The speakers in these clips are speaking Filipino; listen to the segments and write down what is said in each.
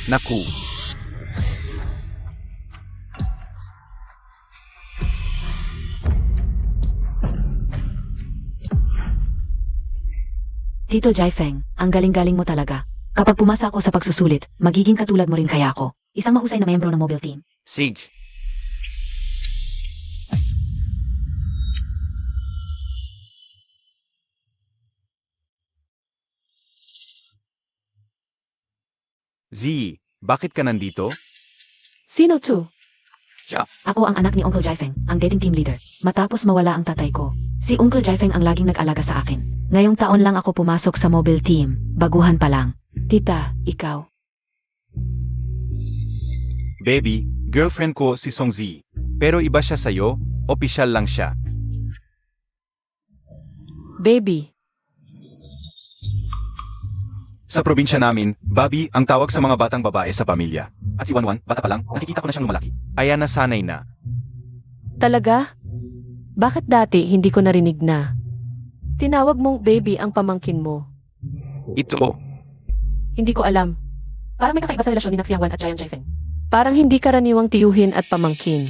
Naku. Tito Jaifeng, ang galing-galing mo talaga. Kapag pumasa ako sa pagsusulit, magiging katulad mo rin kaya ako. Isang mahusay na miyembro ng mobile team. Sage. Z, bakit ka nandito? Sino to? Ako ang anak ni Uncle Jaifeng, ang dating team leader. Matapos mawala ang tatay ko, si Uncle Jaifeng ang laging nag-alaga sa akin. Ngayong taon lang ako pumasok sa mobile team, baguhan pa lang. Tita, ikaw. Baby, girlfriend ko si Song Z. Pero iba siya sa'yo, opisyal lang siya. Baby. Sa probinsya namin, Bobby ang tawag sa mga batang babae sa pamilya. At si Wanwan, bata pa lang, nakikita ko na siyang lumalaki. Aya na sanay na. Talaga? Bakit dati hindi ko narinig na? Tinawag mong baby ang pamangkin mo. Ito, Hindi ko alam. Parang may kakaiba sa relasyon ni Naxiangwan at Jiang Jaifeng. Parang hindi karaniwang tiyuhin at pamangkin.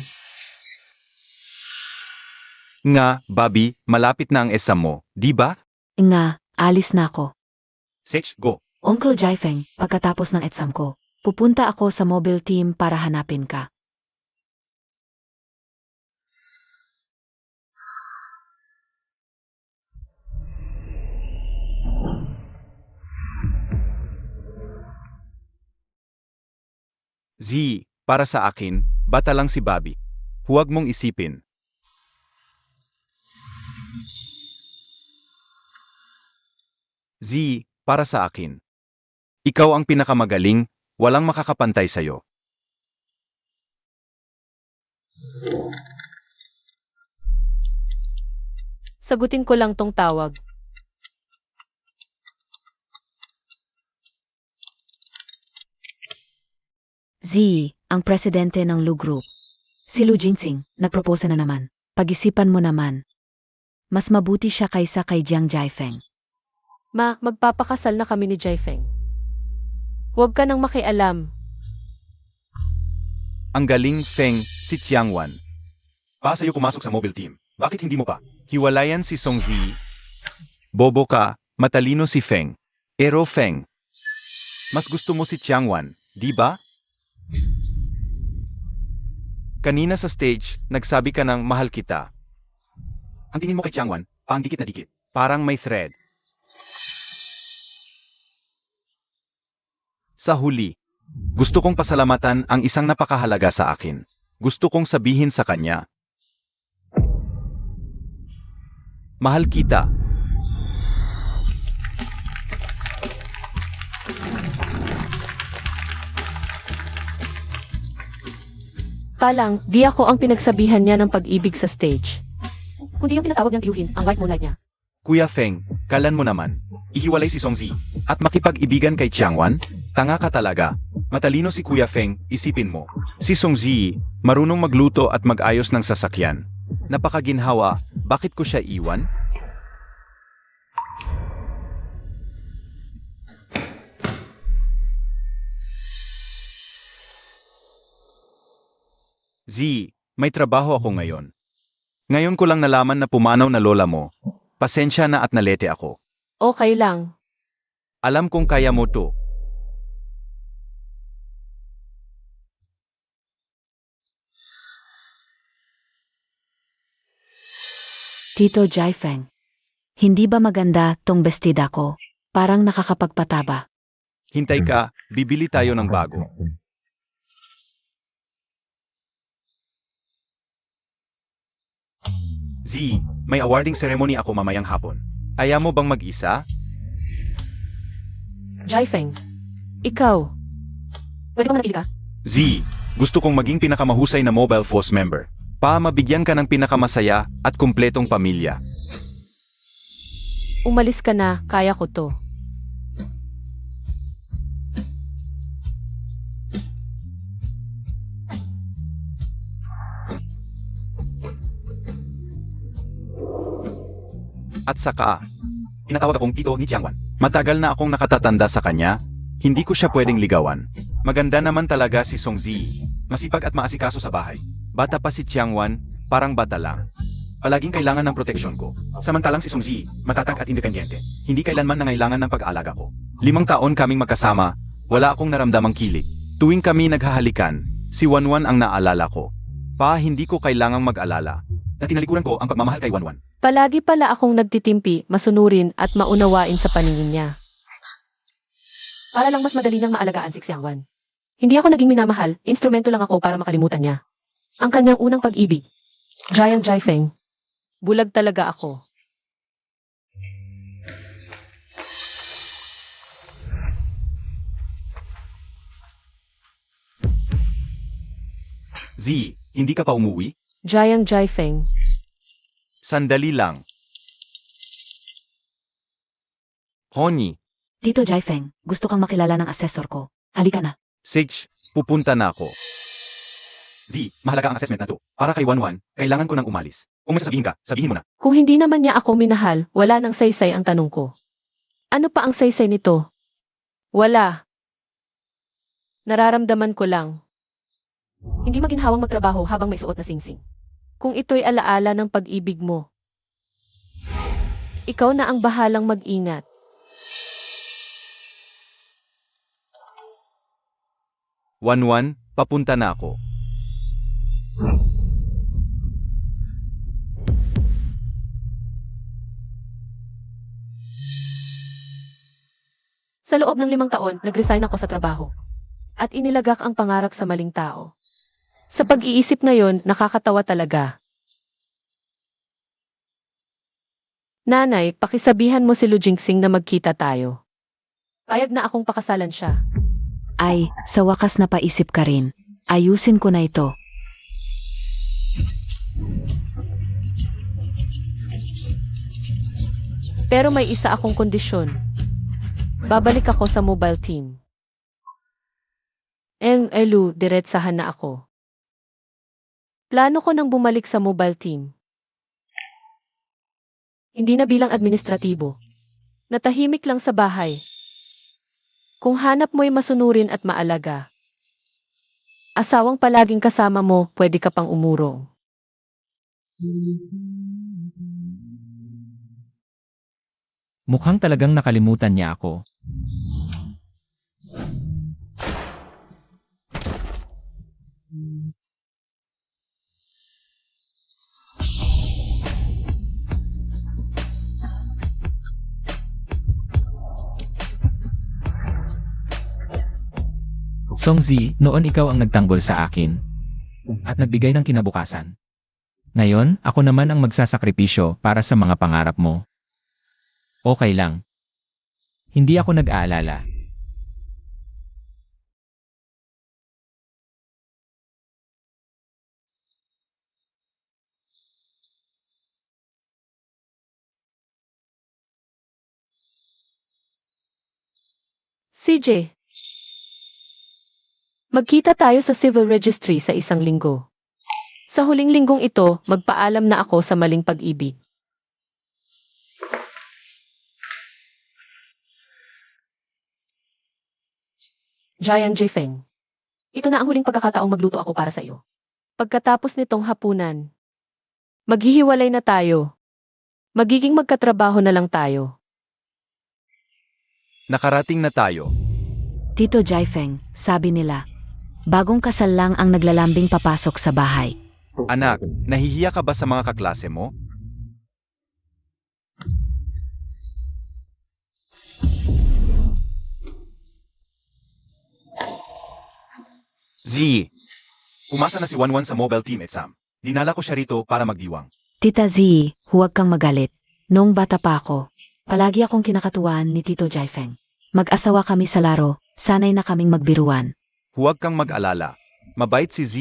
nga, Bobby, malapit na ang exam mo, di ba? Nga, alis na ako. Sage, go. Uncle Jaifeng, pagkatapos ng exam ko, pupunta ako sa mobile team para hanapin ka. Z, para sa akin, bata lang si Bobby. Huwag mong isipin. Z, para sa akin. Ikaw ang pinakamagaling, walang makakapantay sa'yo. Sagutin ko lang tong tawag. Z, ang presidente ng Lu Group. Si Lu Jinsing, nagpropose na naman. Pag-isipan mo naman. Mas mabuti siya kaysa kay Jiang Jaifeng. Ma, magpapakasal na kami ni Jaifeng. Huwag ka nang makialam. Ang galing, Feng, si Tiangwan. Pa sa'yo pumasok sa mobile team. Bakit hindi mo pa? Hiwalayan si Song Z. Bobo ka, matalino si Feng. Pero Feng, mas gusto mo si Tiangwan, di ba? Kanina sa stage, nagsabi ka ng mahal kita. Ang tingin mo kay Tiangwan, pang dikit na dikit. Parang may thread. Sa huli, gusto kong pasalamatan ang isang napakahalaga sa akin. Gusto kong sabihin sa kanya, mahal kita. Palang, di ako ang pinagsabihan niya ng pag-ibig sa stage. Kundi yung tinatawag niyang tiyuhin, ang white moonlight niya. Kuya Feng, kalan mo naman. Ihiwalay si Song Z at makipag-ibigan kay Tiangwan? Tanga ka talaga. Matalino si Kuya Feng, isipin mo. Si Song Z, marunong magluto at mag-ayos ng sasakyan. Napakaginhawa, bakit ko siya iwan? Z, may trabaho ako ngayon. Ngayon ko lang nalaman na pumanaw na lola mo. Pasensya na at nalete ako. Okay lang. Alam kong kaya mo to. Tito Jaifeng, hindi ba maganda tong bestida ko? Parang nakakapagpataba. Hintay ka, bibili tayo ng bago. Z, may awarding ceremony ako mamayang hapon. Ayaw mo bang mag-isa? Jaifeng, ikaw. Pwede bang manatili ka? Z, gusto kong maging pinakamahusay na mobile force member. Pa mabigyan ka ng pinakamasaya at kumpletong pamilya. Umalis ka na, kaya ko to. At saka, tinatawag akong tito ni Jiangwan. Matagal na akong nakatatanda sa kanya, hindi ko siya pwedeng ligawan. Maganda naman talaga si Songzi. Masipag at maasikaso sa bahay. Bata pa si Chiangwan, parang bata lang. Palaging kailangan ng proteksyon ko. Samantalang si Songzi, matatag at independyente. Hindi kailanman nangailangan ng pag-aalaga ko. 5 taon kaming magkasama, wala akong naramdamang kilig. Tuwing kami naghahalikan, si Wanwan ang naalala ko. Pa, hindi ko kailangang mag-alala. Na tinalikuran ko ang pagmamahal kay Wanwan. Palagi pala akong nagtitimpi, masunurin at maunawain sa paningin niya. Para lang mas madali niyang maalagaan si Xiangwan. Hindi ako naging minamahal, instrumento lang ako para makalimutan niya. Ang kanyang unang pag-ibig. Giant Jaifeng. Bulag talaga ako. Z, hindi ka pa umuwi? Giant Jaifeng. Sandali lang. Honey, Tito Jaifeng, gusto kang makilala ng assessor ko. Halika na. Sage, pupunta na ako. Z, mahalaga ang assessment na to. Para kay Wanwan, kailangan ko nang umalis. Kung may sasabihin ka, sabihin mo na. Kung hindi naman niya ako minahal, wala nang saysay ang tanong ko. Ano pa ang saysay nito? Wala. Nararamdaman ko lang. Hindi maginhawang magtrabaho habang may suot na singsing. Kung ito'y alaala ng pag-ibig mo, ikaw na ang bahalang mag-ingat. Wanwan, papunta na ako. Sa loob ng 5 taon, nag-resign ako sa trabaho. At inilagak ang pangarap sa maling tao. Sa pag-iisip ngayon, nakakatawa talaga. Nanay, pakisabihan mo si Lu Jingsing na magkita tayo. Payag na akong pakasalan siya. Ay, sa wakas napaisip ka rin. Ayusin ko na ito. Pero may isa akong kondisyon. Babalik ako sa mobile team. Elu, diretsahan na ako. Plano ko nang bumalik sa mobile team. Hindi na bilang administratibo. Natahimik lang sa bahay. Kung hanap mo'y masunurin at maalaga. Asawang palaging kasama mo, pwede ka pang umurong. Mukhang talagang nakalimutan niya ako. Songzi, noon ikaw ang nagtanggol sa akin at nagbigay ng kinabukasan. Ngayon, ako naman ang magsasakripisyo para sa mga pangarap mo. Okay lang. Hindi ako nag-aalala. CJ, magkita tayo sa civil registry sa 1 linggo. Sa huling linggong ito, magpaalam na ako sa maling pag-ibig. Giant Jaifeng. Ito na ang huling pagkakataong magluto ako para sa iyo. Pagkatapos nitong hapunan, maghihiwalay na tayo. Magiging magkatrabaho na lang tayo. Nakarating na tayo. Tito Jaifeng, sabi nila, bagong kasal lang ang naglalambing papasok sa bahay. Anak, nahihiya ka ba sa mga kaklase mo? Z, umasa na si Wanwan sa mobile team exam. Dinala ko siya rito para magdiwang. Tita Z, huwag kang magalit. Noong bata pa ako, palagi akong kinakatuwaan ni Tito Jaifeng. Mag-asawa kami sa laro, sanay na kaming magbiruan. Huwag kang mag-alala. Mabait si Z.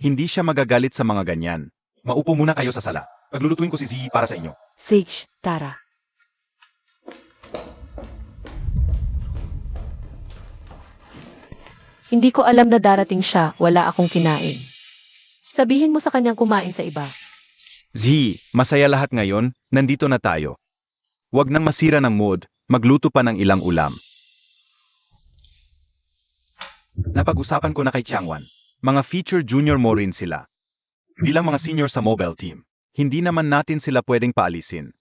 Hindi siya magagalit sa mga ganyan. Maupo muna kayo sa sala. Paglulutuin ko si Z para sa inyo. Sage, Tara. Hindi ko alam na darating siya, wala akong kinain. Sabihin mo sa kanyang kumain sa iba. Z, masaya lahat ngayon, nandito na tayo. Huwag nang masira ng mood, magluto pa ng ilang ulam. Napag-usapan ko na kay Changwan. Mga feature junior mo rin sila. Bilang mga senior sa mobile team, hindi naman natin sila pwedeng paalisin.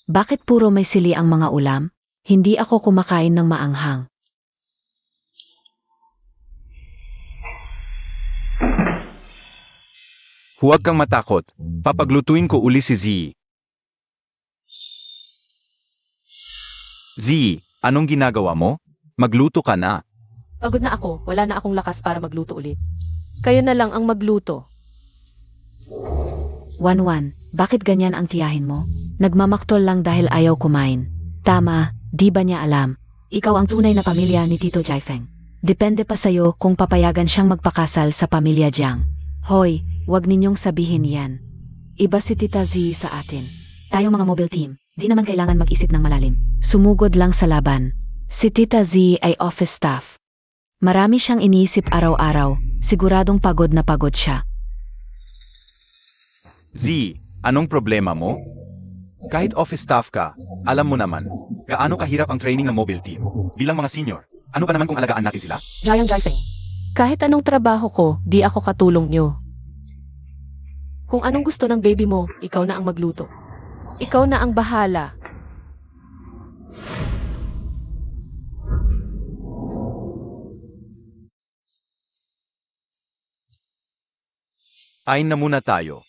Bakit puro may sili ang mga ulam? Hindi ako kumakain ng maanghang. Huwag kang matakot. Papaglutuin ko uli si Z. Z, anong ginagawa mo? Magluto ka na. Pagod na ako, wala na akong lakas para magluto ulit. Kayo na lang ang magluto. Wanwan, bakit ganyan ang tiyahin mo? Nagmamaktol lang dahil ayaw kumain. Tama, di ba niya alam? Ikaw ang tunay na pamilya ni Tito Jaifeng. Depende pa sa'yo kung papayagan siyang magpakasal sa pamilya Jiang. Hoy, wag ninyong sabihin yan. Iba si Tita Z sa atin. Tayong mga mobile team, di naman kailangan mag-isip ng malalim. Sumugod lang sa laban. Si Tita Z ay office staff. Marami siyang iniisip araw-araw, siguradong pagod na pagod siya. Z, anong problema mo? Kahit office staff ka, alam mo naman, gaano kahirap ang training ng mobile team. Bilang mga senior, ano ka naman kung alagaan natin sila? Jiang Jaifeng. Kahit anong trabaho ko, di ako katulong nyo. Kung anong gusto ng baby mo, ikaw na ang magluto. Ikaw na ang bahala. Ain na muna tayo.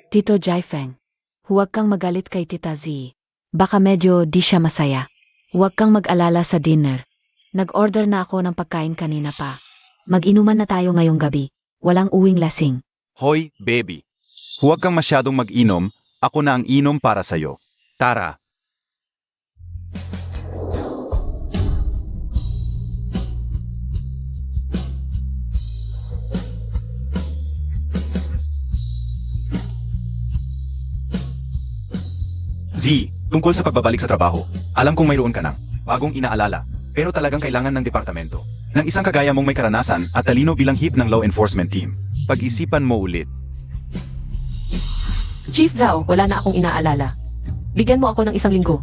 Tito Jaifeng, huwag kang magalit kay Tita Z. Baka medyo di siya masaya. Huwag kang mag-alala sa dinner. Nag-order na ako ng pagkain kanina pa. Mag-inuman na tayo ngayong gabi. Walang uwing lasing. Hoy, baby. Huwag kang masyadong mag-inom, ako na ang inom para sa'yo. Tara. Z, tungkol sa pagbabalik sa trabaho, alam kong mayroon ka ng bagong inaalala, pero talagang kailangan ng departamento ng isang kagaya mong may karanasan at talino bilang hip ng law enforcement team. Pag-isipan mo ulit. Chief Zhao, wala na akong inaalala. Bigyan mo ako ng 1 linggo.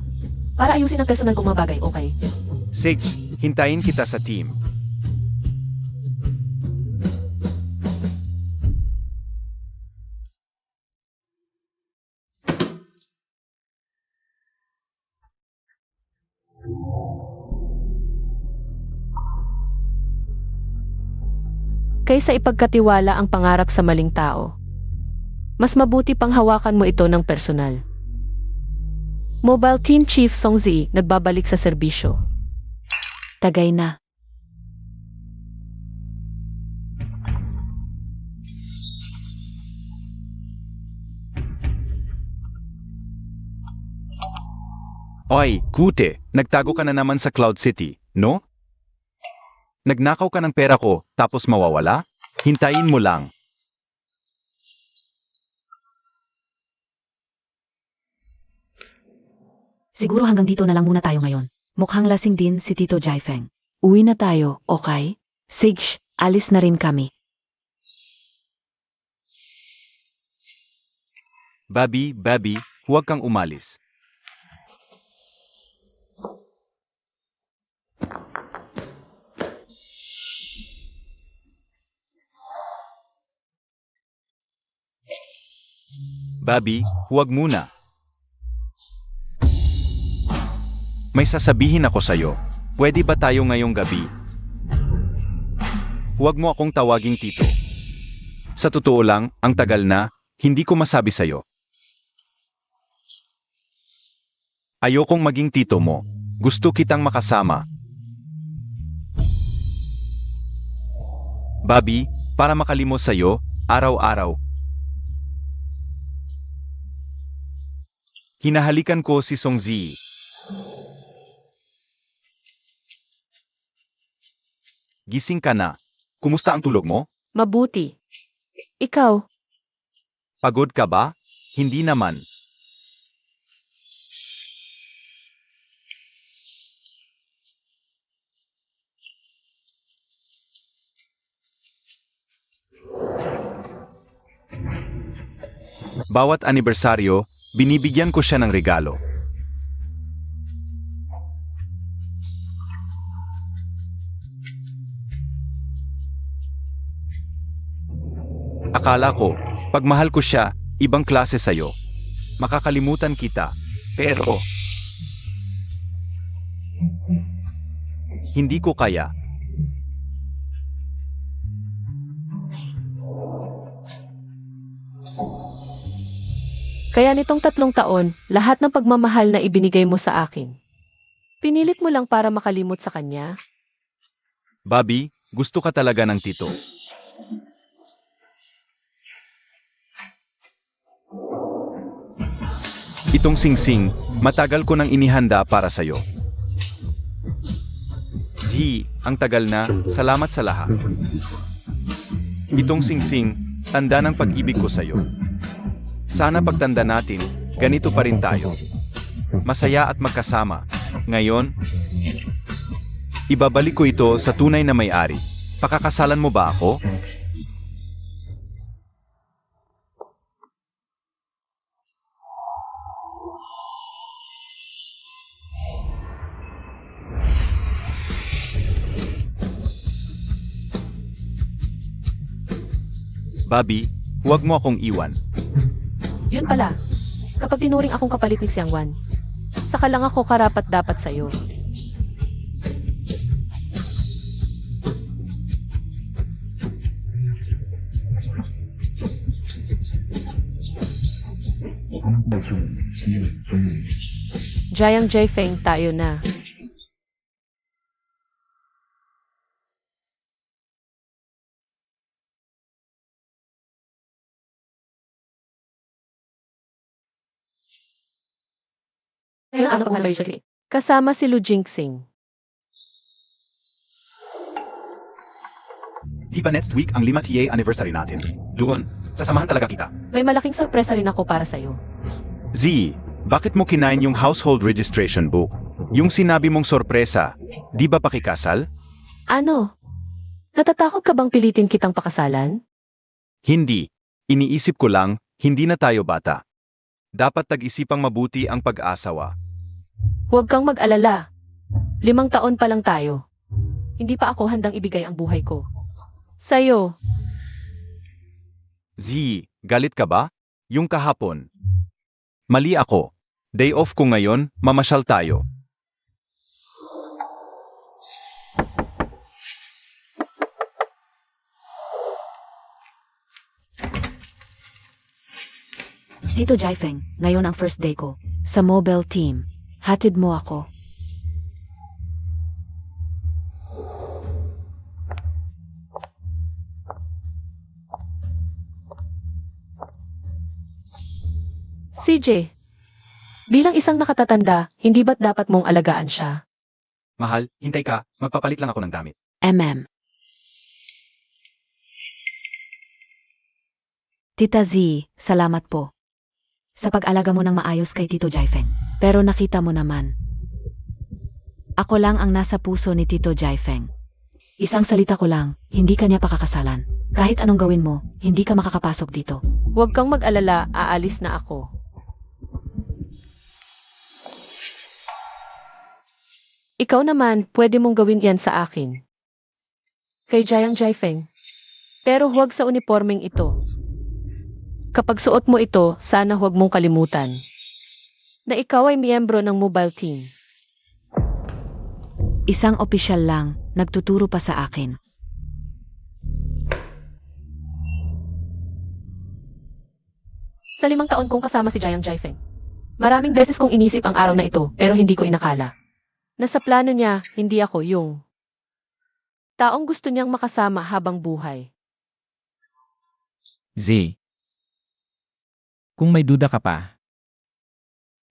Para ayusin ang personal kong mga bagay, okay? Sage, hintayin kita sa team. Kaysa ipagkatiwala ang pangarap sa maling tao, mas mabuti pang hawakan mo ito ng personal. Mobile Team Chief Song Zi nagbabalik sa serbisyo. Tagay na. Oy, Kute, nagtago ka na naman sa Cloud City, no? Nagnakaw ka ng pera ko, tapos mawawala? Hintayin mo lang. Siguro hanggang dito na lang muna tayo ngayon. Mukhang lasing din si Tito Jaifeng. Uwi na tayo, okay? Sige, alis na rin kami. Babi, huwag kang umalis. Babi, huwag muna. May sasabihin ako sa'yo. Pwede ba tayo ngayong gabi? Huwag mo akong tawaging tito. Sa totoo lang, ang tagal na, hindi ko masabi sa'yo. Ayokong maging tito mo. Gusto kitang makasama. Babi, para makalimos sa'yo, araw-araw. Hinahalikan ko si Song Zi. Gising ka na. Kumusta ang tulog mo? Mabuti. Ikaw, Pagod ka ba? Hindi naman. Bawat anibersaryo, binibigyan ko siya ng regalo. Akala ko, pag mahal ko siya, ibang klase sa'yo. Makakalimutan kita. Pero, hindi ko kaya. Kaya nitong 3 taon, lahat ng pagmamahal na ibinigay mo sa akin. Pinilit mo lang para makalimot sa kanya? Bobby, gusto ka talaga ng tito. Itong singsing, matagal ko nang inihanda para sa'yo. Z, ang tagal na, salamat sa lahat. Itong singsing, tanda ng pag-ibig ko sa'yo. Sana pagtanda natin, ganito pa rin tayo. Masaya at magkasama. Ngayon, ibabalik ko ito sa tunay na may-ari. Pakakasalan mo ba ako? Bobby, huwag mo akong iwan. Yun pala, kapag tinuring akong kapalit ni Xiangwan, saka lang ako karapat-dapat sa'yo. Jiang Jaifeng, tayo na. Ngayon ano pang anniversary? Kasama si Lu Jingxing. Di ba next week ang 5th anniversary natin? Doon, sasamahan talaga kita. May malaking sorpresa rin ako para sa'yo. Z, bakit mo kinain yung household registration book? Yung sinabi mong sorpresa, di ba pakikasal? Ano? Natatakot ka bang pilitin kitang pakasalan? Hindi. Iniisip ko lang, hindi na tayo bata. Dapat tag-isipang mabuti ang pag-asawa. Huwag kang mag-alala. 5 taon pa lang tayo. Hindi pa ako handang ibigay ang buhay ko. Sa'yo. Z, galit ka ba? Yung kahapon. Mali ako. Day off ko ngayon, mamasyal tayo. Tito Jaifeng, ngayon ang first day ko. Sa mobile team. Hatid mo ako. CJ, bilang isang nakatatanda, hindi ba't dapat mong alagaan siya? Mahal, hintay ka, magpapalit lang ako ng damit. Tita Z, salamat po. Sa pag-alaga mo ng maayos kay Tito Jaifeng. Pero nakita mo naman. Ako lang ang nasa puso ni Tito Jaifeng. Isang salita ko lang, hindi kanya pakakasalan. Kahit anong gawin mo, hindi ka makakapasok dito. Huwag kang mag-alala, aalis na ako. Ikaw naman, pwede mong gawin yan sa akin. Kay Jiang Jaifeng. Pero huwag sa uniformeng ito. Kapag suot mo ito, sana huwag mong kalimutan na ikaw ay miyembro ng mobile team. Isang opisyal lang, nagtuturo pa sa akin. Sa 5 taon kong kasama si Jiang Jaifeng, maraming beses kong inisip ang araw na ito pero hindi ko inakala. Nasa plano niya, hindi ako yung taong gusto niyang makasama habang buhay. Z. Kung may duda ka pa,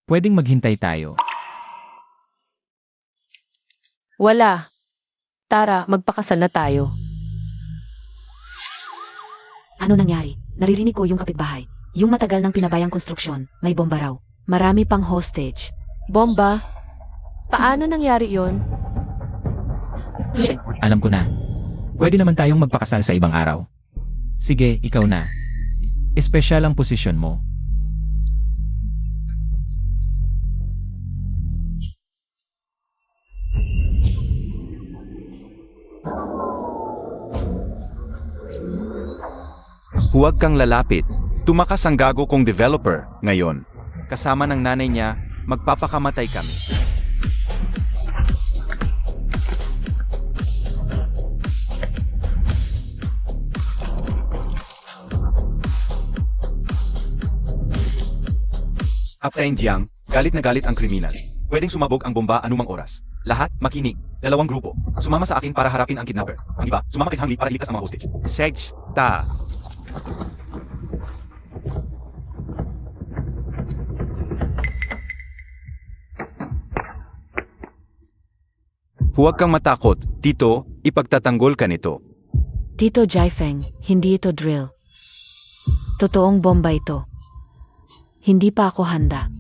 pwedeng maghintay tayo. Wala. Tara, magpakasal na tayo. Ano nangyari? Naririnig ko yung kapitbahay. Yung matagal ng pinabayang konstruksyon, may bomba raw. Marami pang hostage. Bomba? Paano nangyari yon? Alam ko na. Pwede naman tayong magpakasal sa ibang araw. Sige, ikaw na. Espesyal ang posisyon mo. Huwag kang lalapit. Tumakas ang gago kong developer, ngayon. Kasama ng nanay niya, magpapakamatay kami. Captain Jiang, galit na galit ang kriminal. Pwedeng sumabog ang bomba anumang oras. Lahat, makinig. 2 grupo. Sumama sa akin para harapin ang kidnapper. Ang iba, sumama kay Zhang Li para iligtas ang mga hostage. Sedge, ta. Huwag kang matakot, Tito, ipagtatanggol ka nito. Tito Jaifeng, hindi ito drill. Totoong bomba ito. Hindi pa ako handa.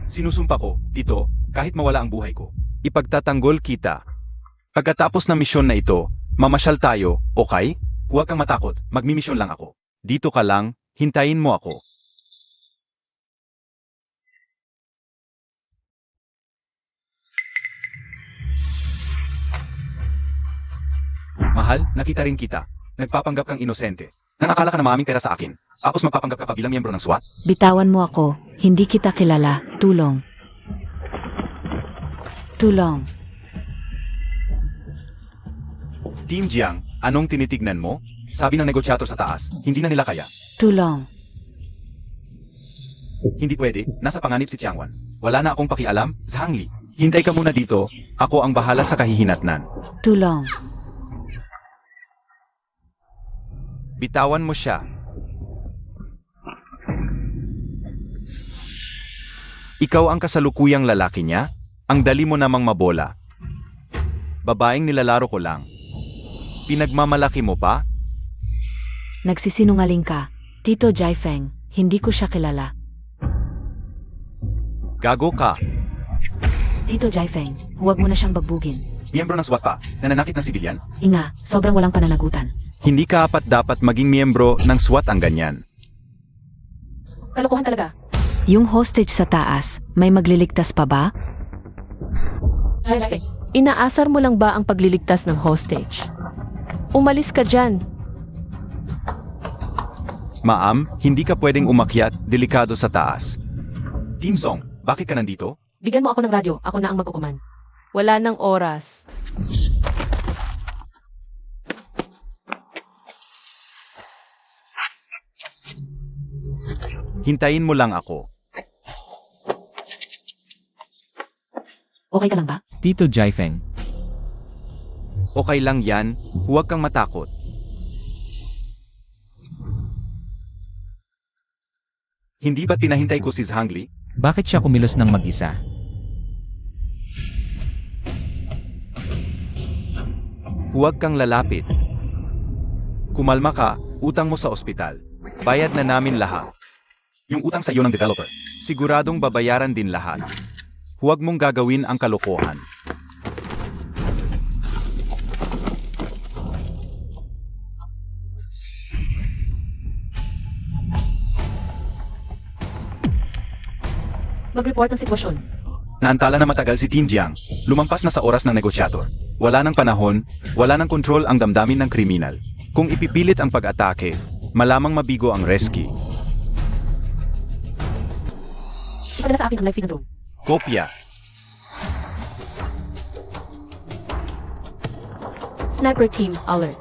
Sinusumpa ko, Tito, kahit mawala ang buhay ko. Ipagtatanggol kita. Pagkatapos ng misyon na ito, mamasyal tayo, okay? Huwag kang matakot, magmimisyon lang ako. Dito ka lang, hintayin mo ako. Mahal, nakita rin kita. Nagpapanggap kang inosente. Nanakala ka na maraming pera sa akin. Tapos magpapanggap ka pa bilang miyembro ng SWAT? Bitawan mo ako, hindi kita kilala. Tulong. Tulong. Team Jiang, anong tinitignan mo? Sabi ng negosyator sa taas, hindi na nila kaya. Tulong. Hindi pwede, nasa panganib si Chiangwan. Wala na akong pakialam, Zhang Li. Hintay ka muna dito, ako ang bahala sa kahihinatnan. Tulong. Bitawan mo siya. Ikaw ang kasalukuyang lalaki niya? Ang dali mo namang mabola. Babaeng nilalaro ko lang. Pinagmamalaki mo pa? Nagsisinungaling ka. Tito Jaifeng, hindi ko siya kilala. Gago ka. Tito Jaifeng, huwag mo na siyang bagbugin. Miyembro ng SWAT pa, nananakit ng sibilyan? Inga, sobrang walang pananagutan. Hindi ka dapat maging miyembro ng SWAT ang ganyan. Kalokohan talaga. Yung hostage sa taas, may magliligtas pa ba? Jaifeng, inaasar mo lang ba ang pagliligtas ng hostage? Umalis ka dyan. Ma'am, hindi ka pwedeng umakyat, delikado sa taas. Team Song, bakit ka nandito? Bigyan mo ako ng radyo, ako na ang magkukuman. Wala nang oras. Hintayin mo lang ako. Okay ka lang ba? Tito Jaifeng, Okay lang yan, huwag kang matakot. Hindi ba't pinahintay ko si Zhang Li? bakit siya kumilos ng mag-isa? Huwag kang lalapit. Kumalma ka, utang mo sa ospital. Bayad na namin lahat. Yung utang sa iyo ng developer. Siguradong babayaran din lahat. Huwag mong gagawin ang kalokohan. Mag-report ng sitwasyon. Naantala na matagal si Team Jiang. Lumampas na sa oras ng negosyator. Wala ng panahon, wala ng kontrol ang damdamin ng kriminal. Kung ipipilit ang pag-atake, malamang mabigo ang rescue. Ipadala sa akin ang live feed ng drone. Kopya. Sniper team, alert.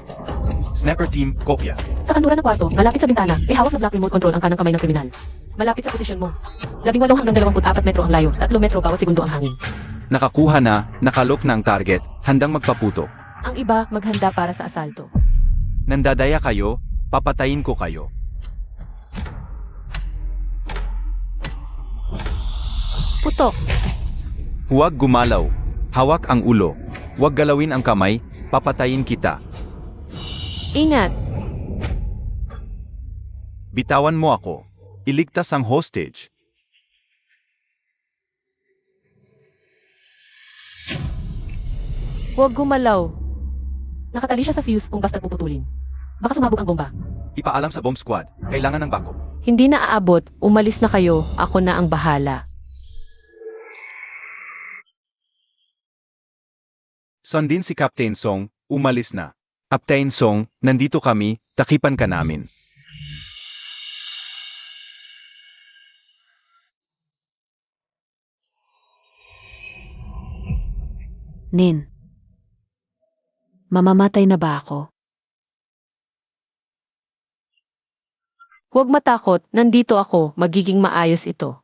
Sniper team, kopya. Sa kanluran ng kwarto, malapit sa bintana, may hawak na black remote control ang kanang kamay ng kriminal. Malapit sa posisyon mo. 18 hanggang 24 metro ang layo, 3 metro bawat segundo ang hangin. Nakakuha na, nakalok na ang target, handang magpaputok. Ang iba, maghanda para sa asalto. Nandadaya kayo, papatayin ko kayo. Putok. Huwag gumalaw. Hawak ang ulo. Huwag galawin ang kamay, papatayin kita. Ingat. Bitawan mo ako. Iligtas ang hostage. Huwag gumalaw. Nakatali siya sa fuse kung basta puputulin. Baka sumabog ang bomba. Ipaalam sa bomb squad. Kailangan ng backup. Hindi na aabot, umalis na kayo, ako na ang bahala. Sundin si Captain Song, umalis na. Captain Song, nandito kami, takipan ka namin. Nin. Mamamatay na ba ako? Huwag matakot, nandito ako, magiging maayos ito.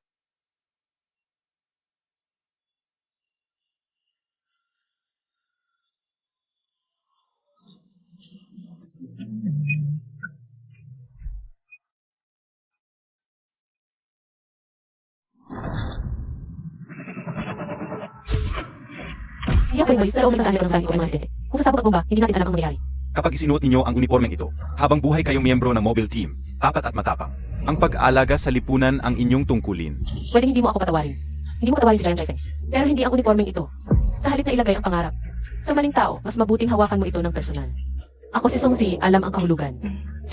Hindi ako umalis sa loob ng sandali ng sabi ko ay mga residente. Kung sasabog ang bomba, hindi natin alam ang mangyayari. Kapag isinuot ninyo ang uniformeng ito, habang buhay kayong miyembro ng mobile team, tapat at matapang. Ang pag-aalaga sa lipunan ang inyong tungkulin. Pwedeng hindi mo ako patawarin. Hindi mo patawarin si Giant Jive. Pero hindi ang uniformeng ito. Sa halip na ilagay ang pangarap. Sa maling tao, mas mabuting hawakan mo ito ng personal. Ako si Song Zi, alam ang kahulugan.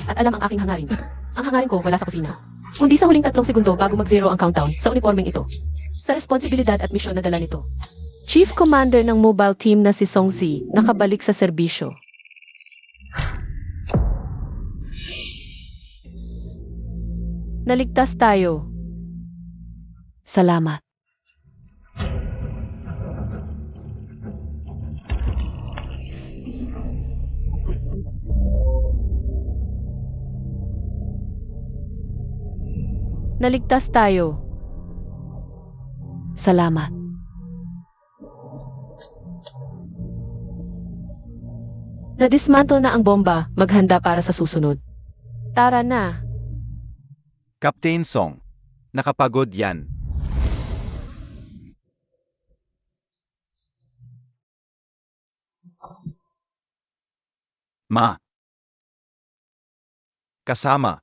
At alam ang aking hangarin. Ang hangarin ko wala sa kusina. Kundi sa huling 3 segundo bago mag-zero ang countdown sa uniformeng ito. Sa responsibilidad at misyon na dala nito. Chief Commander ng mobile team na si Song Zi, nakabalik sa serbisyo. Naligtas tayo. Salamat. Naligtas tayo. Salamat. Nadismantle na ang bomba, maghanda para sa susunod. Tara na. Captain Song, nakapagod yan. Ma. Kasama.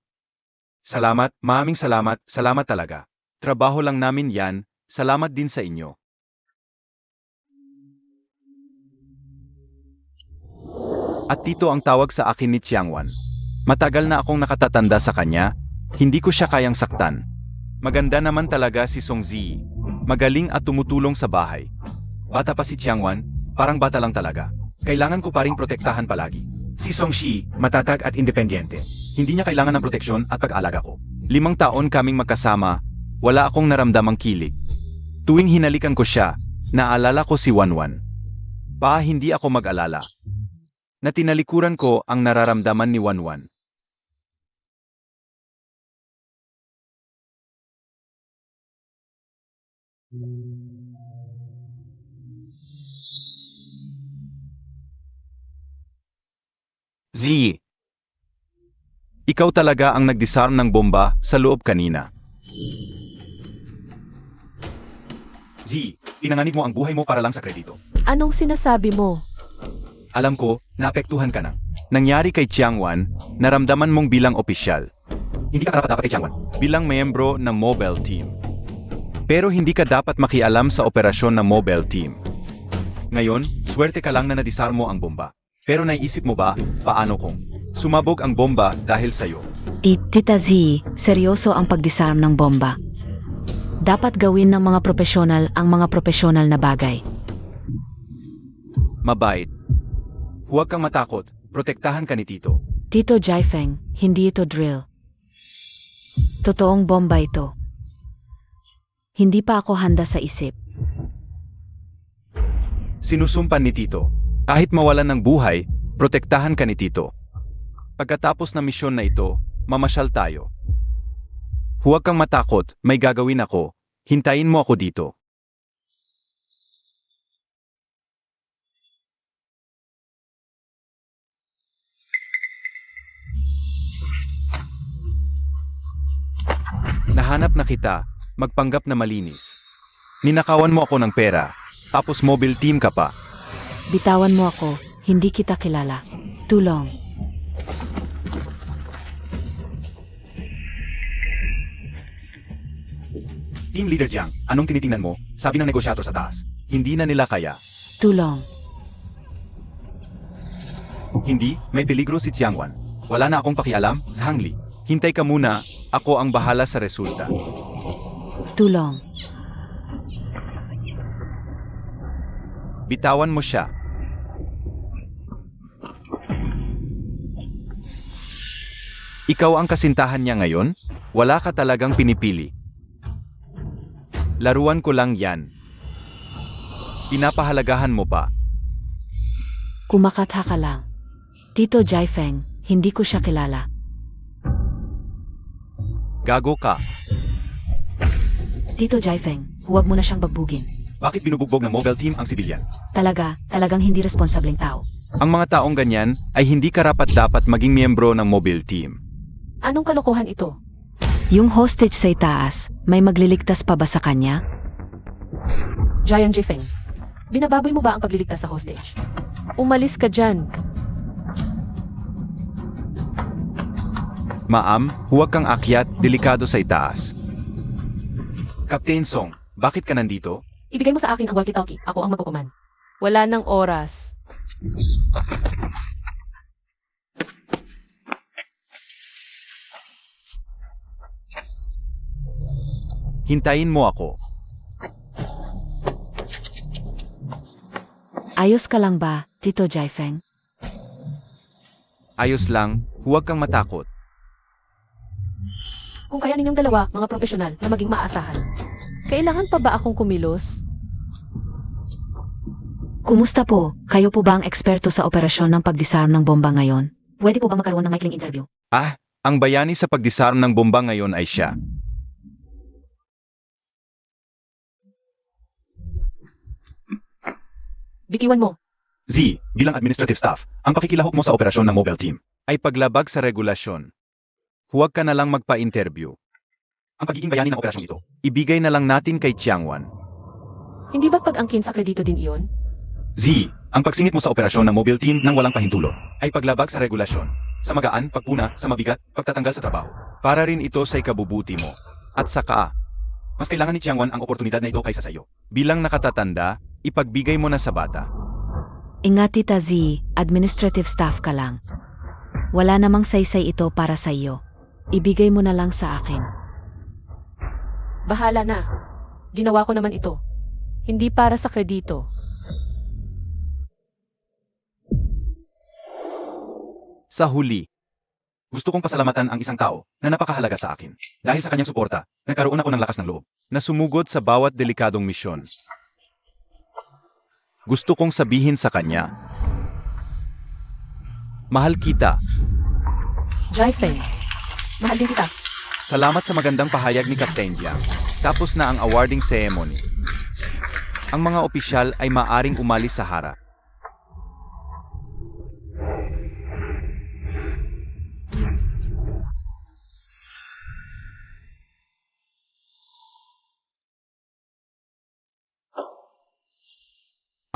Salamat, maraming salamat talaga. Trabaho lang namin yan, salamat din sa inyo. At tito ang tawag sa akin ni Chiangwan. Matagal na akong nakatatanda sa kanya, hindi ko siya kayang saktan. Maganda naman talaga si Song Zi. Magaling at tumutulong sa bahay. Bata pa si Chiangwan, parang bata lang talaga. Kailangan ko pa ring protektahan palagi. Si Song Shi, matatag at independyente. Hindi niya kailangan ng proteksyon at pag-alaga ko. 5 taon kaming magkasama, wala akong naramdamang kilig. Tuwing hinalikan ko siya, naalala ko si Wanwan. Hindi ako mag-alala. Na tinalikuran ko ang nararamdaman ni Wanwan. Z. Ikaw talaga ang nag-disarm ng bomba sa loob kanina. Z, pinanganib mo ang buhay mo para lang sa kredito. Anong sinasabi mo? Alam ko, naapektuhan ka na. Nangyari kay Chiangwan, naramdaman mong bilang opisyal. Hindi ka karapat-dapat kay Chiangwan, bilang miyembro ng mobile team. Pero hindi ka dapat makialam sa operasyon ng mobile team. Ngayon, swerte ka lang na nadisarm mo ang bomba. Pero naiisip mo ba, paano kung sumabog ang bomba dahil sa'yo? Tita Z, seryoso ang pagdisarm ng bomba. Dapat gawin ng mga profesional ang mga profesional na bagay. Mabait. Huwag kang matakot, protektahan ka ni Tito. Tito Jiafeng, hindi ito drill. Totoong bomba ito. Hindi pa ako handa sa isip. Sinusumpan ni Tito. Kahit mawalan ng buhay, protektahan ka ni Tito. Pagkatapos ng misyon na ito, mamasyal tayo. Huwag kang matakot, may gagawin ako. Hintayin mo ako dito. Nahanap na kita, magpanggap na malinis. Ninakawan mo ako ng pera, tapos mobile team ka pa. Bitawan mo ako, hindi kita kilala. Tulong. Team Leader Jiang, anong tinitingnan mo? Sabi ng negosyator sa taas. Hindi na nila kaya. Tulong. Hindi, may peligro si Chiangwan. Wala na akong pakialam sa Hangli. Hintay ka muna, ako ang bahala sa resulta. Tulong. Bitawan mo siya. Ikaw ang kasintahan niya ngayon? Wala ka talagang pinipili. Laruan ko lang yan. Pinapahalagahan mo pa. Kumakatha ka lang. Tito Jaifeng, hindi ko siya kilala. Gago ka. Tito Jaifeng, huwag mo na siyang bagbugin. Bakit binubugbog ng mobile team ang sibilyan? Talagang hindi responsableng tao. Ang mga taong ganyan ay hindi karapat-dapat maging miyembro ng mobile team. Anong kalokohan ito? Yung hostage sa itaas, may magliligtas pa ba sa kanya? Jiang Jifeng, binababoy mo ba ang pagliligtas sa hostage? Umalis ka dyan. Ma'am, huwag kang akyat, delikado sa itaas. Captain Song, bakit ka nandito? Ibigay mo sa akin ang walkie-talkie. Ako ang magkukuman. Wala nang oras. Hintayin mo ako. Ayos ka lang ba, Tito Jaifeng? Ayos lang, huwag kang matakot. Kung kaya ninyong dalawa, mga profesional, na maging maasahan. Kailangan pa ba akong kumilos? Kumusta po? Kayo po ba ang eksperto sa operasyon ng pagdisarm ng bomba ngayon? Pwede po ba magkaroon ng maikling interview? Ang bayani sa pagdisarm ng bomba ngayon ay siya. Bikiwan mo. Z, bilang administrative staff, ang pakikilahok mo sa operasyon ng mobile team ay paglabag sa regulasyon. Huwag ka na lang magpa-interview. Ang pagiging bayani ng operasyong ito, ibigay na lang natin kay Chiangwan. Hindi ba't pag-angkin sa kredito din iyon? Z, ang pagsingit mo sa operasyon ng mobile team nang walang pahintulo ay paglabag sa regulasyon. Sa magaan, pagpuna, sa mabigat, pagtatanggal sa trabaho. Para rin ito sa ikabubuti mo. At saka, mas kailangan ni Chiangwan ang oportunidad na ito kaysa sa iyo. Bilang nakatatanda, ipagbigay mo na sa bata. Ingat Tita Z, administrative staff ka lang. Wala namang saysay ito para sa iyo. Ibigay mo na lang sa akin. Bahala na. Ginawa ko naman ito. Hindi para sa kredito. Sa huli, gusto kong pasalamatan ang isang tao na napakahalaga sa akin. Dahil sa kanyang suporta, nagkaroon ako ng lakas ng loob na sumugod sa bawat delikadong misyon. Gusto kong sabihin sa kanya, mahal kita. Jaifeng, mahal din kita. Salamat sa magandang pahayag ni Captain Jiang. Tapos na ang awarding ceremony. Ang mga opisyal ay maaring umalis sa harap.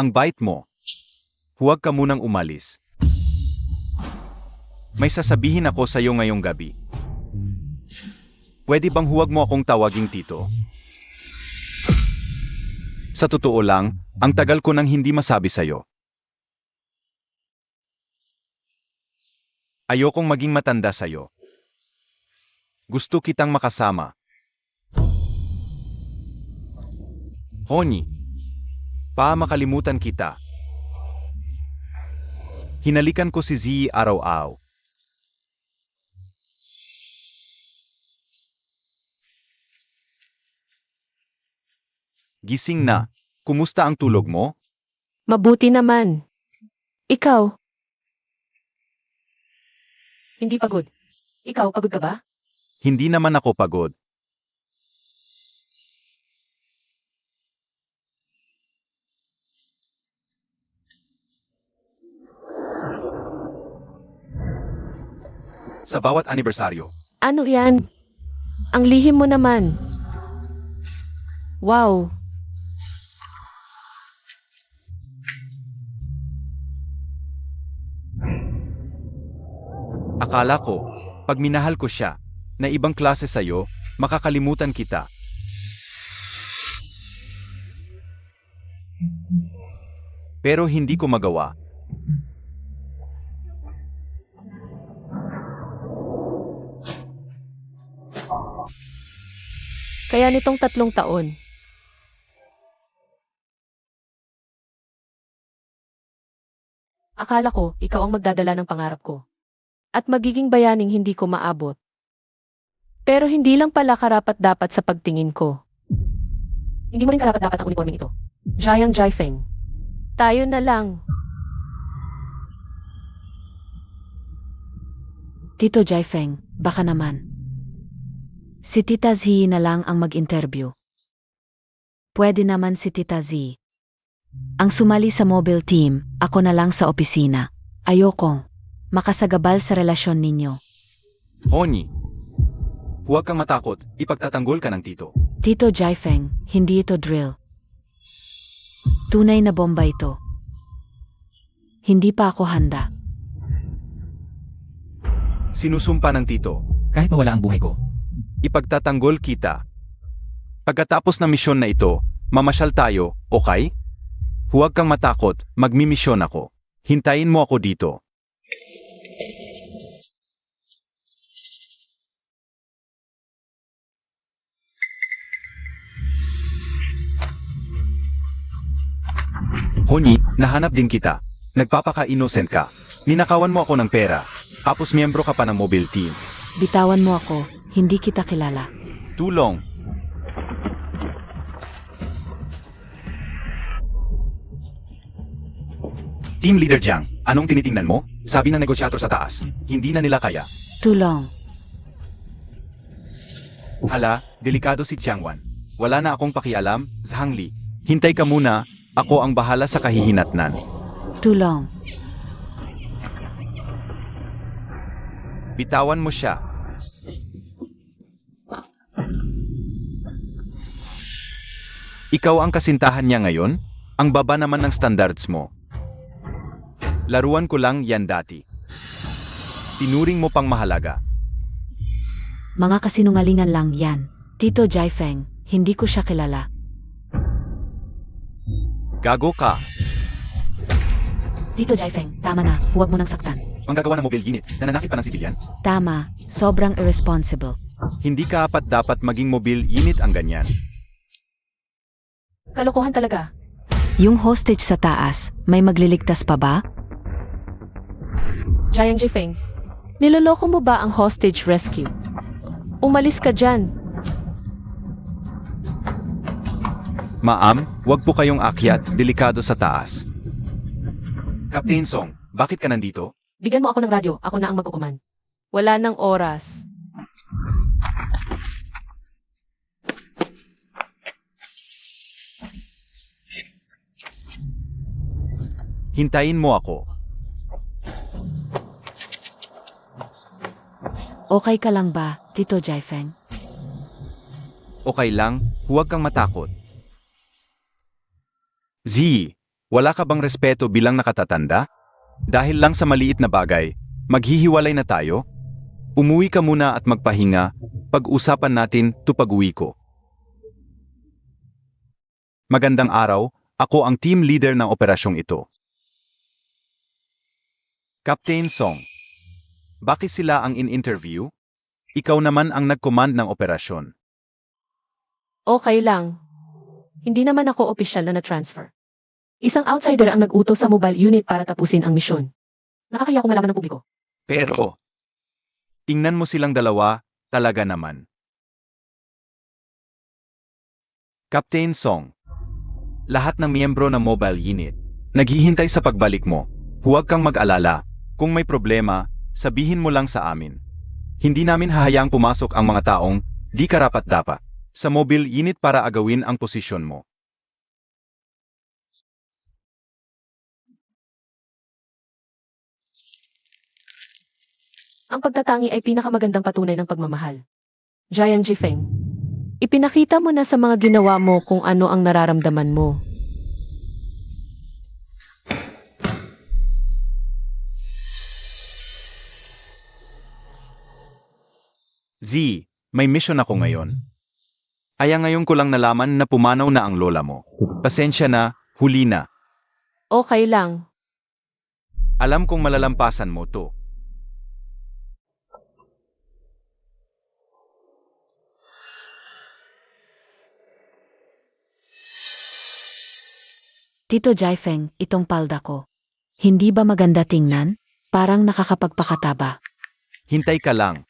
Ang bait mo. Huwag ka munang umalis. May sasabihin ako sa iyo ngayong gabi. Pwede bang huwag mo akong tawaging tito? Sa totoo lang, ang tagal ko nang hindi masabi sa'yo. Ayokong maging matanda sa'yo. Gusto kitang makasama. Honey, makalimutan kita. Hinalikan ko si Z araw-araw. Gising na. Kumusta ang tulog mo? Mabuti naman. Ikaw? Hindi pagod. Ikaw, pagod ka ba? Hindi naman ako pagod. Sa bawat anibersaryo, Ano yan? Ang lihim mo naman. Wow. akala ko, pag minahal ko siya, na ibang klase sa'yo, makakalimutan kita. Pero hindi ko magawa. Kaya nitong 3 taon. Akala ko, ikaw ang magdadala ng pangarap ko. at magiging bayaning hindi ko maabot. Pero hindi lang pala karapat-dapat sa pagtingin ko. Hindi mo rin karapat-dapat ang uniforming ito. Jiang Jiafeng. Tayo na lang. Tito Jiafeng, baka naman. Si Tita Z na lang ang mag-interview. Pwede naman si Tita Z. Ang sumali sa mobile team, ako na lang sa opisina. Ayokong makasagabal sa relasyon ninyo. Honey, huwag kang matakot, ipagtatanggol ka ng tito. Tito Jiafeng, hindi ito drill. Tunay na bomba ito. Hindi pa ako handa. Sinusumpa ng tito. Kahit mawala ang buhay ko. Ipagtatanggol kita. Pagkatapos ng misyon na ito, mamasyal tayo, okay? Huwag kang matakot, magmimisyon ako. Hintayin mo ako dito. Honey, nahanap din kita. Nagpapaka-innocent ka. Ninakawan mo ako ng pera. Tapos miyembro ka pa ng mobile team. Bitawan mo ako, hindi kita kilala. Tulong. Team Leader Jiang, anong tinitingnan mo? Sabi ng negosyator sa taas, hindi na nila kaya. Tulong. Hala, delikado si Jiangwan. Wala na akong pakialam, Zhang Li. Hintay ka muna, ako ang bahala sa kahihinatnan. Tulong. Bitawan mo siya. Ikaw ang kasintahan niya ngayon? Ang baba naman ng standards mo. Laruan ko lang yan dati. Tinuring mo pang mahalaga. Mga kasinungalingan lang yan. Tito Jiafeng, hindi ko siya kilala. Gago ka. Tito Jiafeng, tama na, huwag mo nang saktan. Ang gagawa ng mobile unit, nananakit pa ng sibilyan? Tama, sobrang irresponsible. Hindi ka dapat maging mobile unit ang ganyan. Kalokohan talaga. Yung hostage sa taas, may magliligtas pa ba? Jiang Jiafeng, niloloko mo ba ang hostage rescue? Umalis ka dyan. Ma'am, wag po kayong akyat, delikado sa taas. Captain Song, bakit ka nandito? Bigyan mo ako ng radyo, ako na ang magkukuman. Wala nang oras. Hintayin mo ako. Okay ka lang ba, Tito Jiafeng? Okay lang, huwag kang matakot. Z, wala ka bang respeto bilang nakatatanda? Dahil lang sa maliit na bagay, maghihiwalay na tayo? Umuwi ka muna at magpahinga, pag-usapan natin to pag-uwi ko. Magandang araw, ako ang team leader ng operasyong ito. Captain Song, bakit sila ang in-interview? Ikaw naman ang nag-command ng operasyon. Okay lang. Hindi naman ako opisyal na na-transfer. Isang outsider ang nag-utos sa mobile unit para tapusin ang misyon. Nakakaya kung malaman ng publiko. Pero, tingnan mo silang dalawa, talaga naman. Captain Song, lahat ng miyembro ng mobile unit, naghihintay sa pagbalik mo. Huwag kang mag-alala. Kung may problema, sabihin mo lang sa amin. Hindi namin hahayaang pumasok ang mga taong di karapat-dapat sa mobile unit para agawin ang posisyon mo. Ang pagtatangi ay pinakamagandang patunay ng pagmamahal. Jiang Jiafeng, ipinakita mo na sa mga ginawa mo kung ano ang nararamdaman mo. Z, may mission ako ngayon. Kaya ngayon ko lang nalaman na pumanaw na ang lola mo. Pasensya na, huli na. Okay lang. Alam kong malalampasan mo to. Tito Jiafeng, itong palda ko. Hindi ba maganda tingnan? Parang nakakapagpakataba. Hintay ka lang.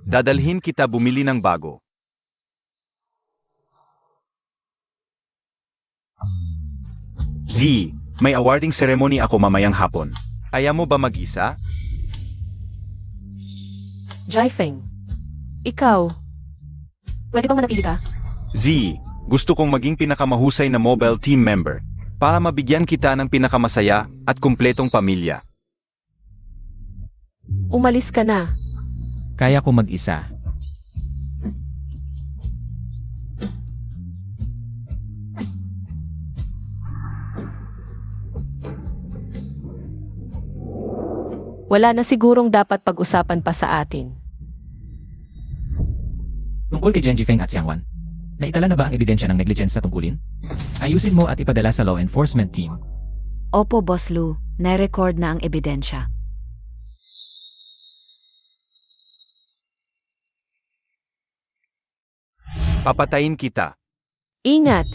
Dadalhin kita bumili ng bago. Z, may awarding ceremony ako mamayang hapon. Ayaw mo ba mag-isa? Jaifeng. Ikaw. Pwede bang manatili ka? Z, gusto kong maging pinakamahusay na mobile team member para mabigyan kita ng pinakamasaya at kumpletong pamilya. Umalis ka na. Kaya ko mag-isa. Wala na sigurong dapat pag-usapan pa sa atin. Tungkol kay Genji Feng at Xiangwan. Naitala na ba ang ebidensya ng negligence sa tungkulin? Ayusin mo at ipadala sa law enforcement team. Opo, Boss Lu, na-record na ang ebidensya. Papatayin kita. Ingat!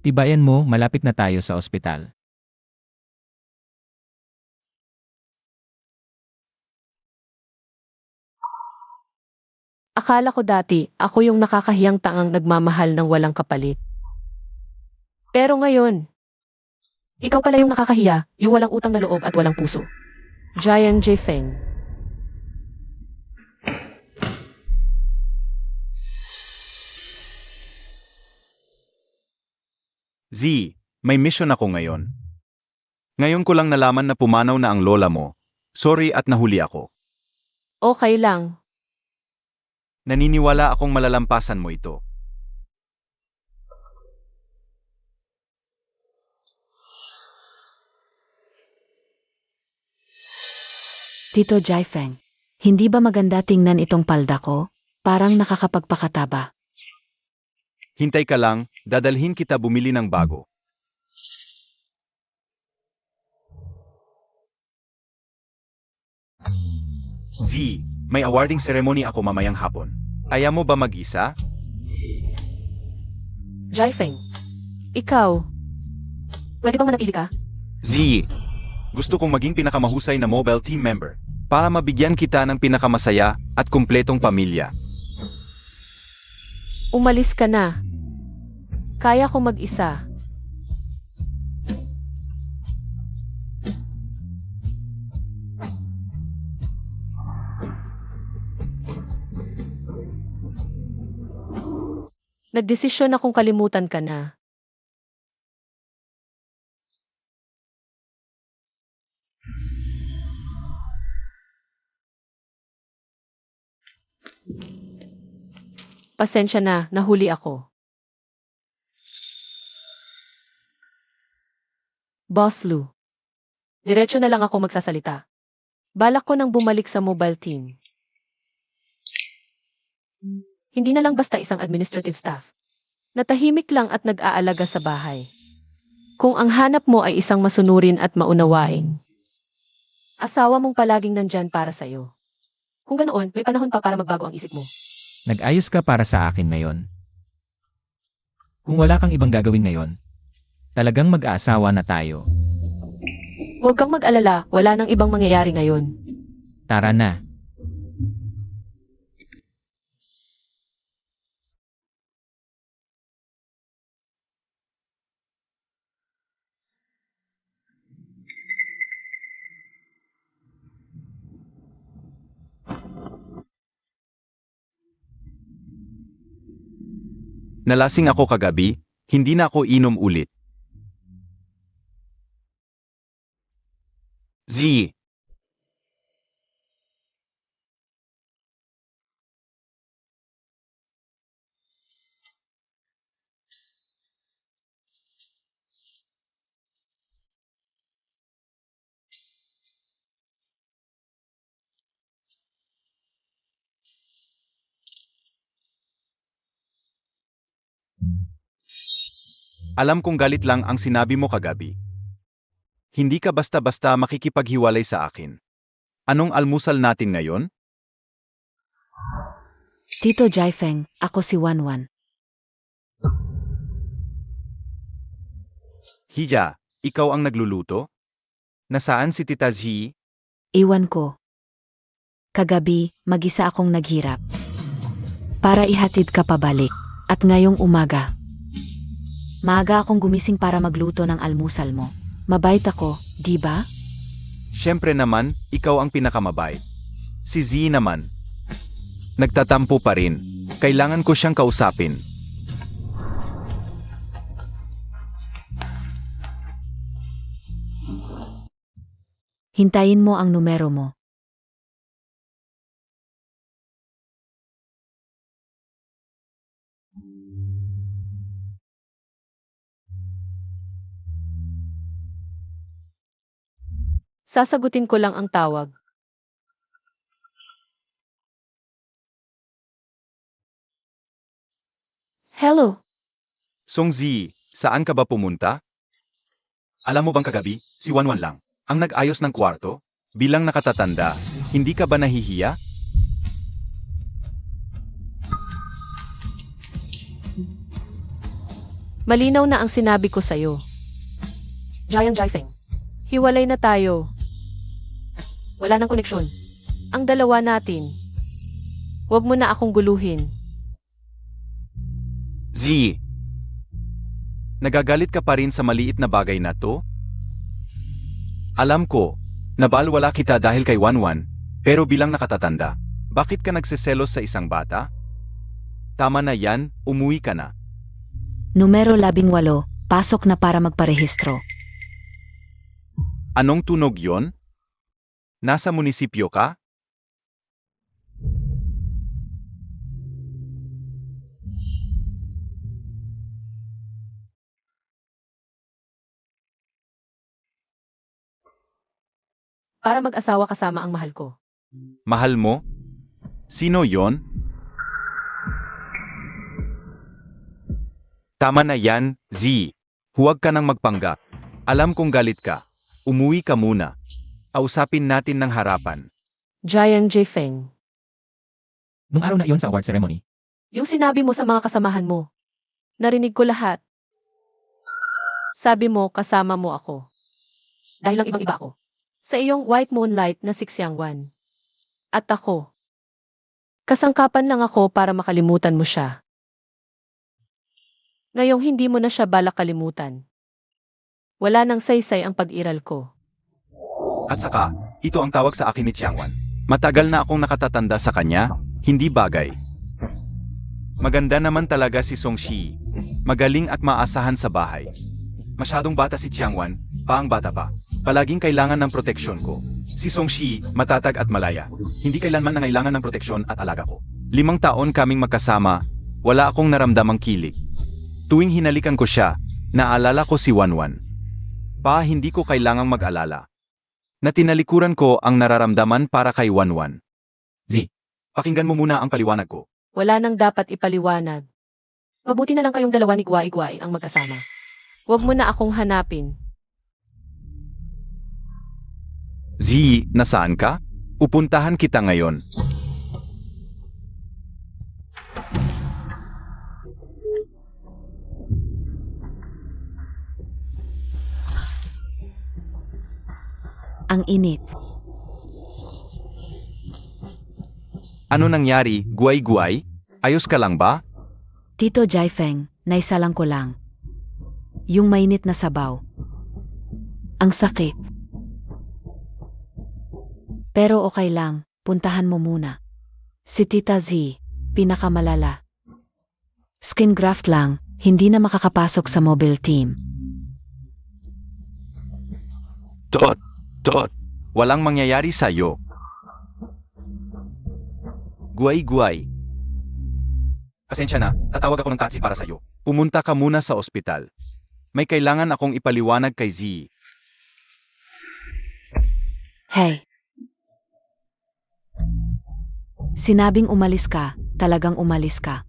Tibayan mo, malapit na tayo sa ospital. Akala ko dati, ako yung nakakahiyang tangang nagmamahal ng walang kapalit. Pero ngayon, ikaw pala yung nakakahiya, yung walang utang na loob at walang puso. Jiang Jaifeng. Z, may mission ako ngayon. Ngayon ko lang nalaman na pumanaw na ang lola mo. Sorry at nahuli ako. Okay lang. Naniniwala akong malalampasan mo ito. Tito Jaifeng, hindi ba maganda tingnan itong palda ko? Parang nakakapagpakataba. Hintay ka lang, dadalhin kita bumili ng bago. Z, may awarding ceremony ako mamayang hapon. Ayaw mo ba mag-isa? Jaifeng. Ikaw. Pwede bang manatili ka? Z, gusto kong maging pinakamahusay na mobile team member para mabigyan kita ng pinakamasaya at kumpletong pamilya. Umalis ka na. Kaya ko mag-isa. Nagdesisyon akong kalimutan ka na. Pasensya na, nahuli ako. Boss Lu. Diretso na lang ako magsasalita. Balak ko nang bumalik sa mobile team. Hindi na lang basta isang administrative staff. Natahimik lang at nag-aalaga sa bahay. Kung ang hanap mo ay isang masunurin at maunawain, asawa mong palaging nandyan para sa'yo. Kung ganoon, may panahon pa para magbago ang isip mo. Nag-ayos ka para sa akin ngayon. Kung wala kang ibang gagawin ngayon, talagang mag-aasawa na tayo. Huwag kang mag-alala, wala nang ibang mangyayari ngayon. Tara na. Nalasing ako kagabi, hindi na ako inom ulit. Z, alam kong galit lang ang sinabi mo kagabi. Hindi ka basta-basta makikipaghiwalay sa akin. Anong almusal natin ngayon? Tito Jaifeng, ako si Wanwan. Hija, ikaw ang nagluluto? Nasaan si Tita Z? Iwan ko. Kagabi, mag-isa akong naghirap. Para ihatid ka pabalik. At ngayong umaga. Maaga akong gumising para magluto ng almusal mo. Mabait ako, di ba? Siyempre naman, ikaw ang pinakamabait. Si Z naman. Nagtatampo pa rin. Kailangan ko siyang kausapin. Hintayin mo ang numero mo. Sasagutin ko lang ang tawag. Hello. Song Z, saan ka ba pumunta? Alam mo bang kagabi, si Wanwan lang, ang nag-ayos ng kwarto? Bilang nakatatanda, hindi ka ba nahihiya? Malinaw na ang sinabi ko sa'yo. Giant Jaifeng. Hiwalay na tayo. Wala nang koneksyon. Ang dalawa natin. Huwag mo na akong guluhin. Z, nagagalit ka pa rin sa maliit na bagay na to? Alam ko, nabalwala kita dahil kay Wanwan, pero bilang nakatatanda, bakit ka nagseselos sa isang bata? Tama na yan, umuwi ka na. Numero 18, pasok na para magparehistro. Anong tunog yon? Nasa munisipyo ka? Para mag-asawa kasama ang mahal ko. Mahal mo? Sino yon? Tama na yan, Z. Huwag ka nang magpanggap. Alam kong galit ka. Umuwi ka muna. Ausapin natin ng harapan. Giant Jaifeng. Nung araw na iyon sa award ceremony, Yung sinabi mo sa mga kasamahan mo. Narinig ko lahat. Sabi mo kasama mo ako. Dahil lang ibang-iba ako. Sa iyong white moonlight na Sixiangwan. At ako. Kasangkapan lang ako para makalimutan mo siya. Ngayong hindi mo na siya balak kalimutan. Wala nang saysay ang pag-iral ko. At saka, ito ang tawag sa akin ni Chiangwan. Matagal na akong nakatatanda sa kanya, hindi bagay. Maganda naman talaga si Song Shi. Magaling at maasahan sa bahay. Masyadong bata si Chiangwan, pa ang bata pa. Palaging kailangan ng proteksyon ko. Si Song Shi, matatag at malaya. Hindi kailanman nangailangan ng proteksyon at alaga ko. 5 taon kaming magkasama, wala akong naramdamang kilig. Tuwing hinalikan ko siya, naalala ko si Wanwan. Pa, hindi ko kailangang mag-alala. Na tinalikuran ko ang nararamdaman para kay Wanwan. Z, pakinggan mo muna ang paliwanag ko. Wala nang dapat ipaliwanag. Mabuti na lang kayong dalawa ni Guai-Guai ang magkasama. Huwag mo na akong hanapin. Z, nasaan ka? Pupuntahan kita ngayon. Ang init. Ano nangyari, Guay-Guay? Ayos ka lang ba? Tito Jaifeng, naisalang ko lang. Yung mainit na sabaw. Ang sakit. Pero okay lang, puntahan mo muna. Si Tita Z, pinakamalala. Skin graft lang, hindi na makakapasok sa mobile team. Tot, walang mangyayari sa'yo. Guay-Guay. Pasensya na, tatawag ako ng taxi para sa'yo. Pumunta ka muna sa ospital. May kailangan akong ipaliwanag kay Z. Hey. Sinabing umalis ka, talagang umalis ka.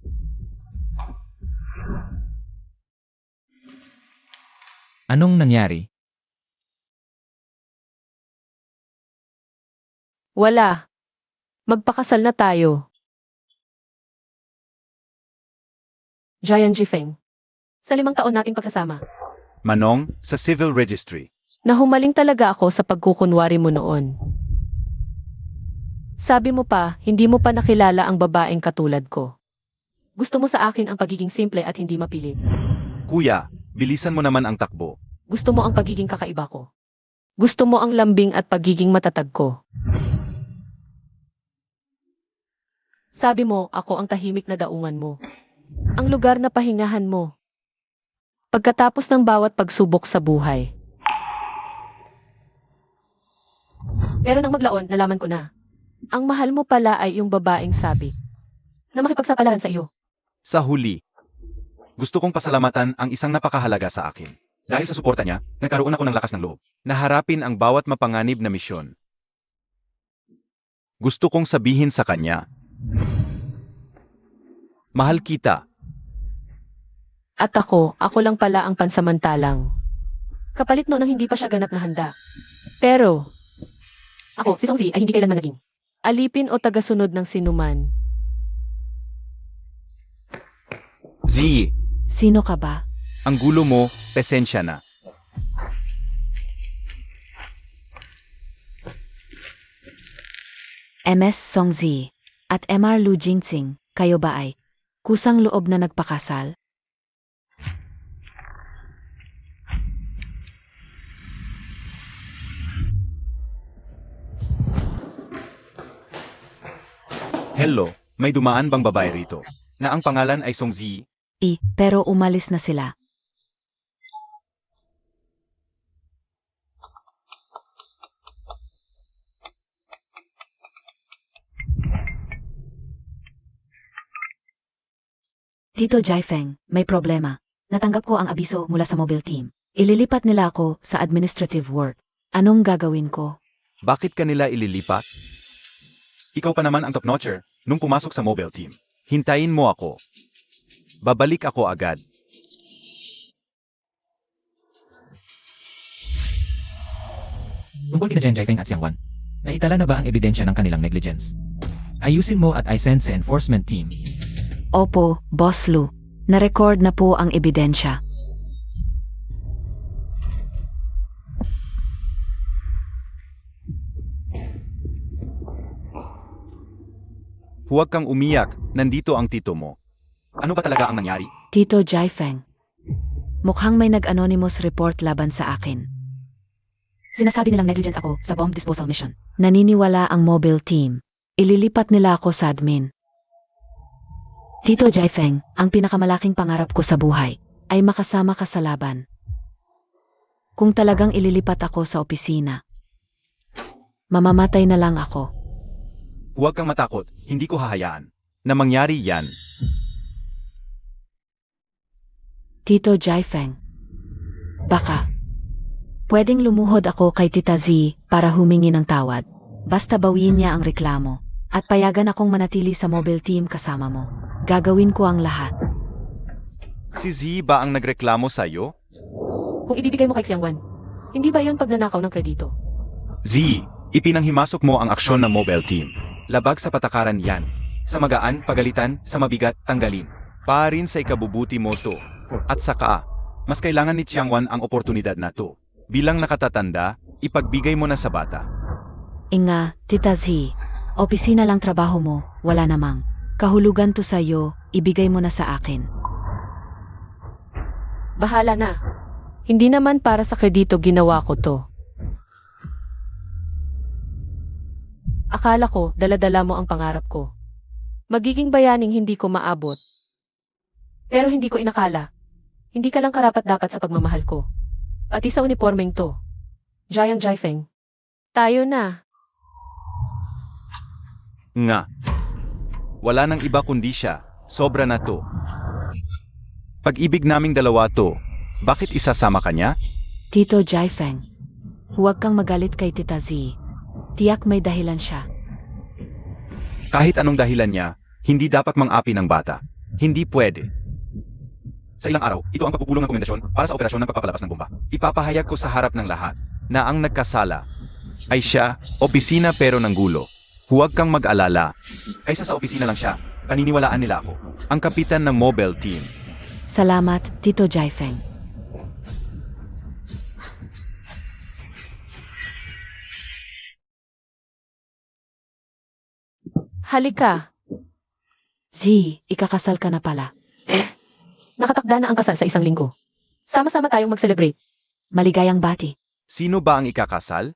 anong nangyari? Wala. Magpakasal na tayo. Jiang Jifeng. Sa 5 taon nating pagsasama, Manong, sa civil registry. nahumaling talaga ako sa pagkukunwari mo noon. Sabi mo pa, hindi mo pa nakilala ang babaeng katulad ko. Gusto mo sa akin ang pagiging simple at hindi mapilit. Kuya, bilisan mo naman ang takbo. Gusto mo ang pagiging kakaiba ko. Gusto mo ang lambing at pagiging matatag ko. Sabi mo, ako ang tahimik na daungan mo. Ang lugar na pahingahan mo. Pagkatapos ng bawat pagsubok sa buhay. Pero nang maglaon, nalaman ko na. Ang mahal mo pala ay yung babaeng sabi na makipagsapalaran sa iyo. Sa huli, gusto kong pasalamatan ang isang napakahalaga sa akin. Dahil sa suporta niya, nagkaroon ako ng lakas ng loob na harapin ang bawat mapanganib na misyon. Gusto kong sabihin sa kanya, mahal kita. At ako lang pala ang pansamantalang. Kapalit noon ang hindi pa siya ganap na handa. Pero, ako, si Songzi ay hindi kailanman naging alipin o tagasunod ng sinuman. Z, Sino ka ba? ang gulo mo, pesensya na. MS Songzi at MR Lu Jingxing, kayo ba ay kusang loob na nagpakasal? Hello, may dumaan bang babae rito? Na ang pangalan ay Song Zi. Pero umalis na sila. Tito Jiafeng, may problema. Natanggap ko ang abiso mula sa mobile team. Ililipat nila ako sa administrative work. Anong gagawin ko? Bakit kanila ililipat? Ikaw pa naman ang top-notcher nung pumasok sa mobile team. Hintayin mo ako. Babalik ako agad. Tungkol kina Jen Jiafeng at Xiangwan, naitala na ba ang ebidensya ng kanilang negligence? Ayusin mo at I send sa enforcement team. Opo, Boss Lu. Na-record na po ang ebidensya. Huwag kang umiyak, nandito ang tito mo. Ano ba talaga ang nangyari? Tito Jiafeng. Mukhang may nag-anonymous report laban sa akin. Sinasabi nilang negligent ako sa bomb disposal mission. Naniniwala ang mobile team. Ililipat nila ako sa admin. Tito Jiafeng, ang pinakamalaking pangarap ko sa buhay ay makasama ka sa laban. Kung talagang ililipat ako sa opisina, mamamatay na lang ako. Huwag kang matakot, hindi ko hahayaan na mangyari yan. Tito Jiafeng, baka pwedeng lumuhod ako kay Tita Z para humingi ng tawad. Basta bawiin niya ang reklamo at payagan akong manatili sa mobile team kasama mo. Gagawin ko ang lahat. Si Z ba ang nagreklamo sa'yo? Kung ibibigay mo kay Xiangwan, hindi ba yon pagnanakaw ng kredito? Z, ipinanghimasok mo ang aksyon ng mobile team. Labag sa patakaran yan. Sa magaan, pagalitan, sa mabigat, tanggalin. Parin sa ikabubuti mo to. At saka, mas kailangan ni Xiangwan ang oportunidad na to. Bilang nakatatanda, ipagbigay mo na sa bata. Inga, Tita Z, opisina lang trabaho mo, wala namang. Kahulugan to sa'yo, ibigay mo na sa akin. Bahala na. Hindi naman para sa kredito ginawa ko to. Akala ko, dala-dala mo ang pangarap ko. Magiging bayaning hindi ko maabot. Pero hindi ko inakala. Hindi ka lang karapat-dapat sa pagmamahal ko. Pati sa uniformeng to. Jiang Jiafeng. Tayo na. Nga. Wala nang iba kundi siya. Sobra na to. Pag-ibig naming dalawa to, bakit isasama ka niya? Tito Jiafeng, huwag kang magalit kay Tita Z. Tiyak may dahilan siya. Kahit anong dahilan niya, hindi dapat mang-api ng bata. Hindi pwede. Sa ilang araw, ito ang pagpupulong ng komendasyon para sa operasyon ng pagpapalabas ng bomba. Ipapahayag ko sa harap ng lahat na ang nagkasala Ay siya, opisina pero ng gulo. Huwag kang mag-alala. Kaysa sa opisina lang siya, paniniwalaan nila ako. Ang kapitan ng mobile team. Salamat, Tito Jaifeng. Halika. Z, ikakasal ka na pala. Nakatakda na ang kasal sa isang linggo. Sama-sama tayong mag-celebrate. Maligayang bati. Sino ba ang ikakasal?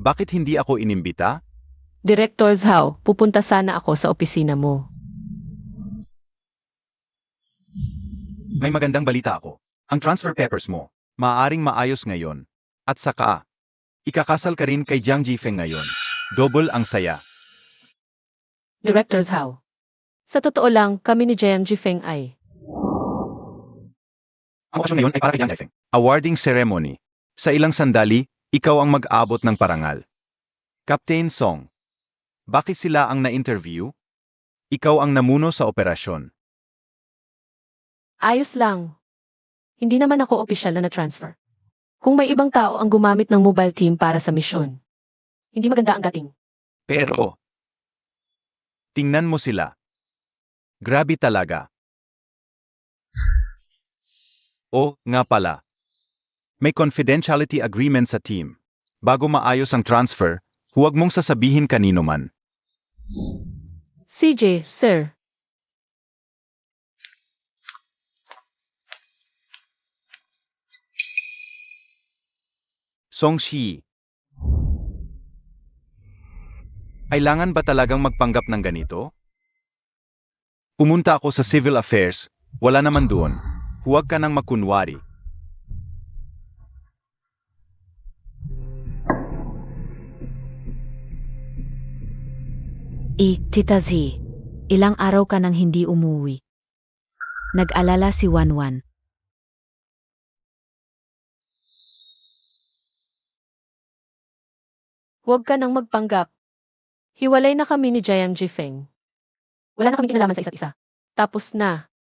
Bakit hindi ako inimbita? Director Zhao, pupunta sana ako sa opisina mo. May magandang balita ako. Ang transfer papers mo, maaaring maayos ngayon. At saka, ikakasal ka rin kay Jiang Jifeng ngayon. Double ang saya. Director Zhao. Sa totoo lang, kami ni Jiang Jifeng ay... Ang okasyon ngayon ay para kay Jiang Jifeng. Awarding ceremony. Sa ilang sandali, ikaw ang mag-abot ng parangal. Captain Song. Bakit sila ang na-interview? Ikaw ang namuno sa operasyon. Ayos lang. Hindi naman ako opisyal na na-transfer. Kung may ibang tao ang gumamit ng mobile team para sa misyon, hindi maganda ang dating. Pero, tingnan mo sila. Grabe talaga. O, nga pala. May confidentiality agreement sa team. Bago maayos ang transfer, huwag mong sasabihin kanino man. CJ, sir. Songshi. Kailangan ba talagang magpanggap ng ganito? Pumunta ako sa civil affairs, wala naman doon. Huwag ka nang makunwari. Tita Z, ilang araw ka nang hindi umuwi. Nag-alala si Wanwan. Huwag ka nang magpanggap. Hiwalay na kami ni Jiang Jifeng. Wala na kaming kinalaman sa isa't isa. Tapos na.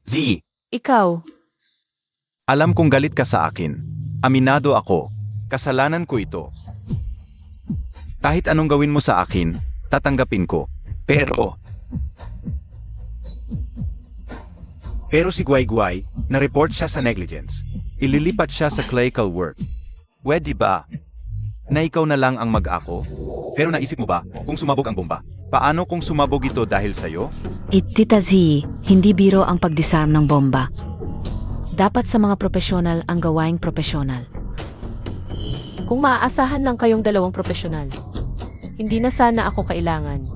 Z, Ikaw, alam kong galit ka sa akin. Aminado ako. Kasalanan ko ito. Kahit anong gawin mo sa akin, tatanggapin ko. Pero si Guai Guai, na-report siya sa negligence. Ililipat siya sa clerical work. Pwede ba? Na ikaw na lang ang mag-ako? Pero naisip mo ba, kung sumabog ang bomba? Paano kung sumabog ito dahil sa'yo? Tita Z, hindi biro ang pag-disarm ng bomba. Dapat sa mga profesional ang gawaing profesional. kung maaasahan lang kayong dalawang profesional, hindi na sana ako kailangan.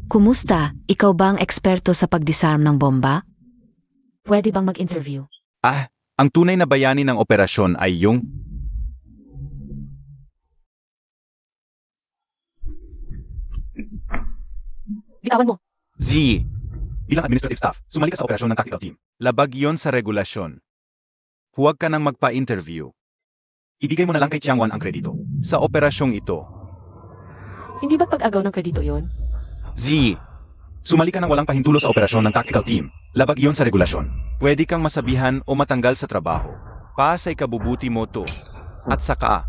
Kumusta? Ikaw ba ang eksperto sa pag-disarm ng bomba? Pwede bang mag-interview? Ang tunay na bayani ng operasyon ay yung... Bitawan mo. Z. Bilang administrative staff, sumali ka sa operasyon ng tactical team. Labag yon sa regulasyon. Huwag ka nang magpa-interview. Ibigay mo na lang kay Chiangwan ang kredito sa operasyong ito. Hindi ba pag-agaw ng kredito yon? Z. Sumali ka nang walang pahintulo sa operasyon ng tactical team. Labag yon sa regulasyon. Pwede kang masabihan o matanggal sa trabaho. Para sa ikabubuti mo to. At saka,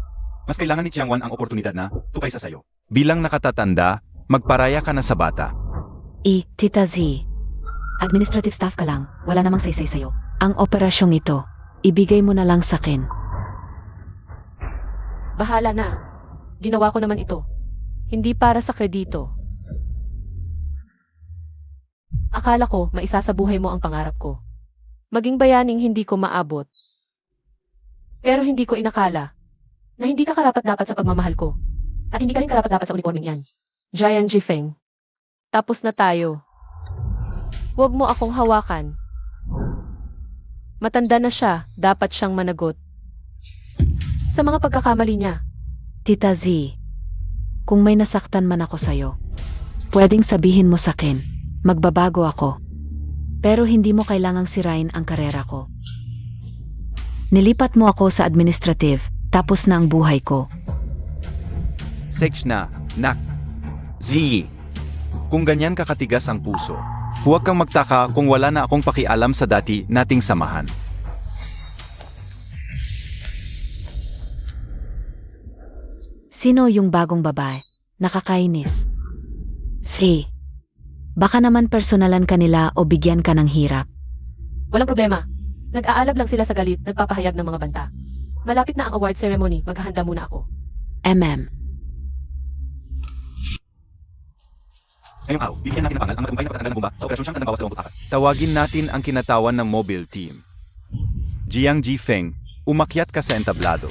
mas kailangan ni Chiangwan ang oportunidad na tukay sa sayo. Bilang nakatatanda, magparaya ka na sa bata. Tita Z. Administrative staff ka lang. Wala namang saysay sa'yo. Ang operasyong ito, ibigay mo na lang sa akin. Bahala na. Ginawa ko naman ito. Hindi para sa kredito. Akala ko maisasabuhay mo ang pangarap ko. Maging bayaning hindi ko maabot. Pero hindi ko inakala na hindi ka karapat-dapat sa pagmamahal ko. At hindi ka rin karapat-dapat sa uniforming yan. Jiang Jifeng. Tapos na tayo. Huwag mo akong hawakan. Matanda na siya, dapat siyang managot. Sa mga pagkakamali niya. Tita Z, kung may nasaktan man ako sa'yo, pwedeng sabihin mo sa akin, magbabago ako. Pero hindi mo kailangang sirain ang karera ko. Nilipat mo ako sa administrative, tapos na ang buhay ko. Sex na, nak. Z. Kung ganyan kakatigas ang puso, Huwag kang magtaka kung wala na akong pakialam sa dati nating samahan. Sino yung bagong babae? Nakakainis. Si. Baka naman personalan ka nila o bigyan ka ng hirap. Walang problema. Nag-aalab lang sila sa galit, nagpapahayag ng mga banta. Malapit na ang award ceremony, maghahanda muna ako. Ngayong araw, bibigyan natin ng pangal ang matagumpay na pagtatanggal ng bomba sa operasyon siyang tandang bawas 24. Tawagin natin ang kinatawan ng mobile team. Jiang Jifeng, umakyat ka sa entablado.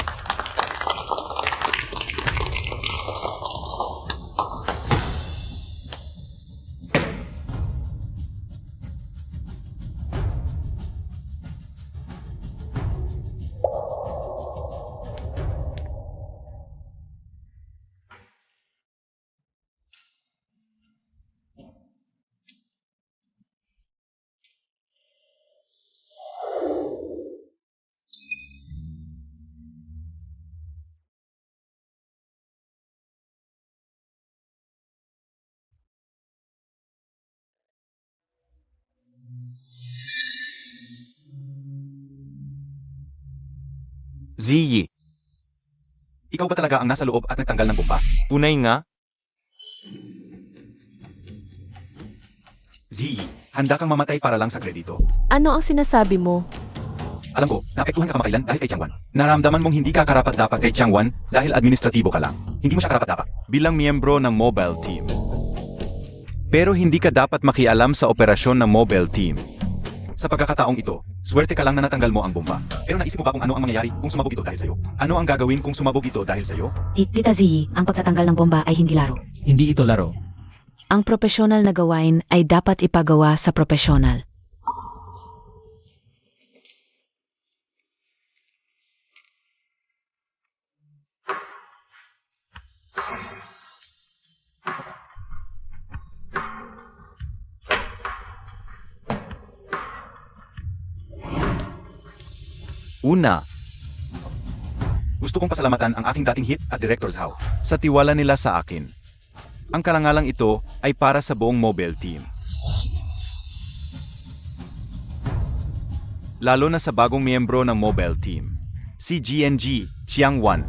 Ziyi. Ikaw ba talaga ang nasa loob at nagtanggal ng bomba? Tunay nga. Ziyi, handa kang mamatay para lang sa kredito. Ano ang sinasabi mo? Alam ko, naapektuhan ka kamakailan dahil kay Changwan. Naramdaman mong hindi ka karapat-dapat kay Changwan dahil administratibo ka lang. Hindi mo siya karapat-dapat bilang miyembro ng mobile team. Pero hindi ka dapat makialam sa operasyon ng mobile team. Sa pagkakataong ito, swerte ka lang na natanggal mo ang bomba. Pero naisip mo ba kung ano ang mangyayari kung sumabog ito dahil sa'yo? Ano ang gagawin kung sumabog ito dahil sa'yo? Tita Ziyi, ang pagtatanggal ng bomba ay hindi laro. Hindi ito laro. Ang propesyonal na gawain ay dapat ipagawa sa propesyonal. Una, gusto kong pasalamatan ang aking dating hit at Director's How sa tiwala nila sa akin. Ang karangalang ito ay para sa buong mobile team. Lalo na sa bagong miyembro ng mobile team, si GNG Xiangwan.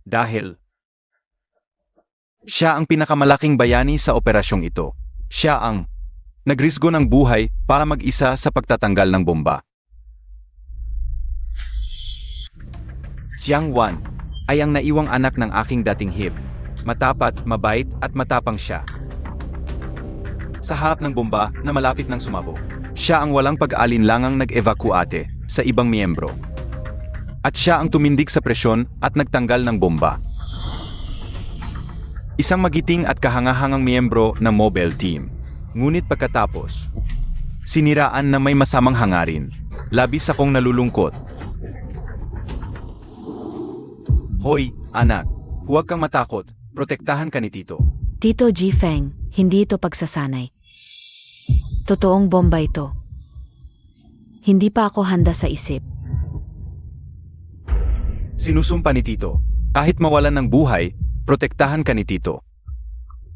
Dahil siya ang pinakamalaking bayani sa operasyong ito. Siya ang nagrisgo ng buhay para mag-isa sa pagtatanggal ng bomba. Jiang Wan ay ang naiwang anak ng aking dating hip. Matapat, mabait at matapang siya. Sa harap ng bomba na malapit ng sumabog, siya ang walang pag-alinlangang nag-evacuate sa ibang miyembro. At siya ang tumindig sa presyon at nagtanggal ng bomba. Isang magiting at kahangahangang miyembro ng mobile team. Ngunit pagkatapos, siniraan na may masamang hangarin. Labis akong nalulungkot. Hoy, anak, huwag kang matakot. Protektahan ka ni Tito. Tito Jifeng, hindi ito pagsasanay. Totoong bomba ito. Hindi pa ako handa sa isip. Sinusumpa ni Tito. Kahit mawalan ng buhay, protektahan ka ni Tito.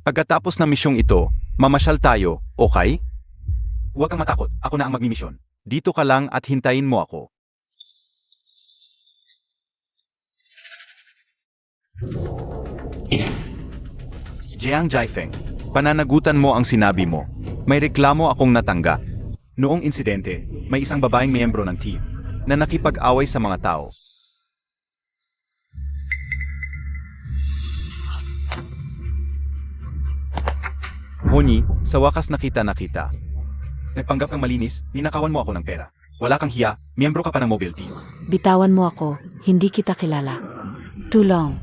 Pagkatapos ng misyong ito, mamasyal tayo, okay? Huwag kang matakot, ako na ang magmimisyon. Dito ka lang at hintayin mo ako. Jiang Jifeng, pananagutan mo ang sinabi mo. May reklamo akong natanggap. Noong insidente, may isang babaeng miyembro ng team na nakipag-away sa mga tao. Honey, sa wakas nakita. Nagpanggap kang malinis, ninakawan mo ako ng pera. Wala kang hiya, miyembro ka pa ng mobile team. Bitawan mo ako, hindi kita kilala. Tulong.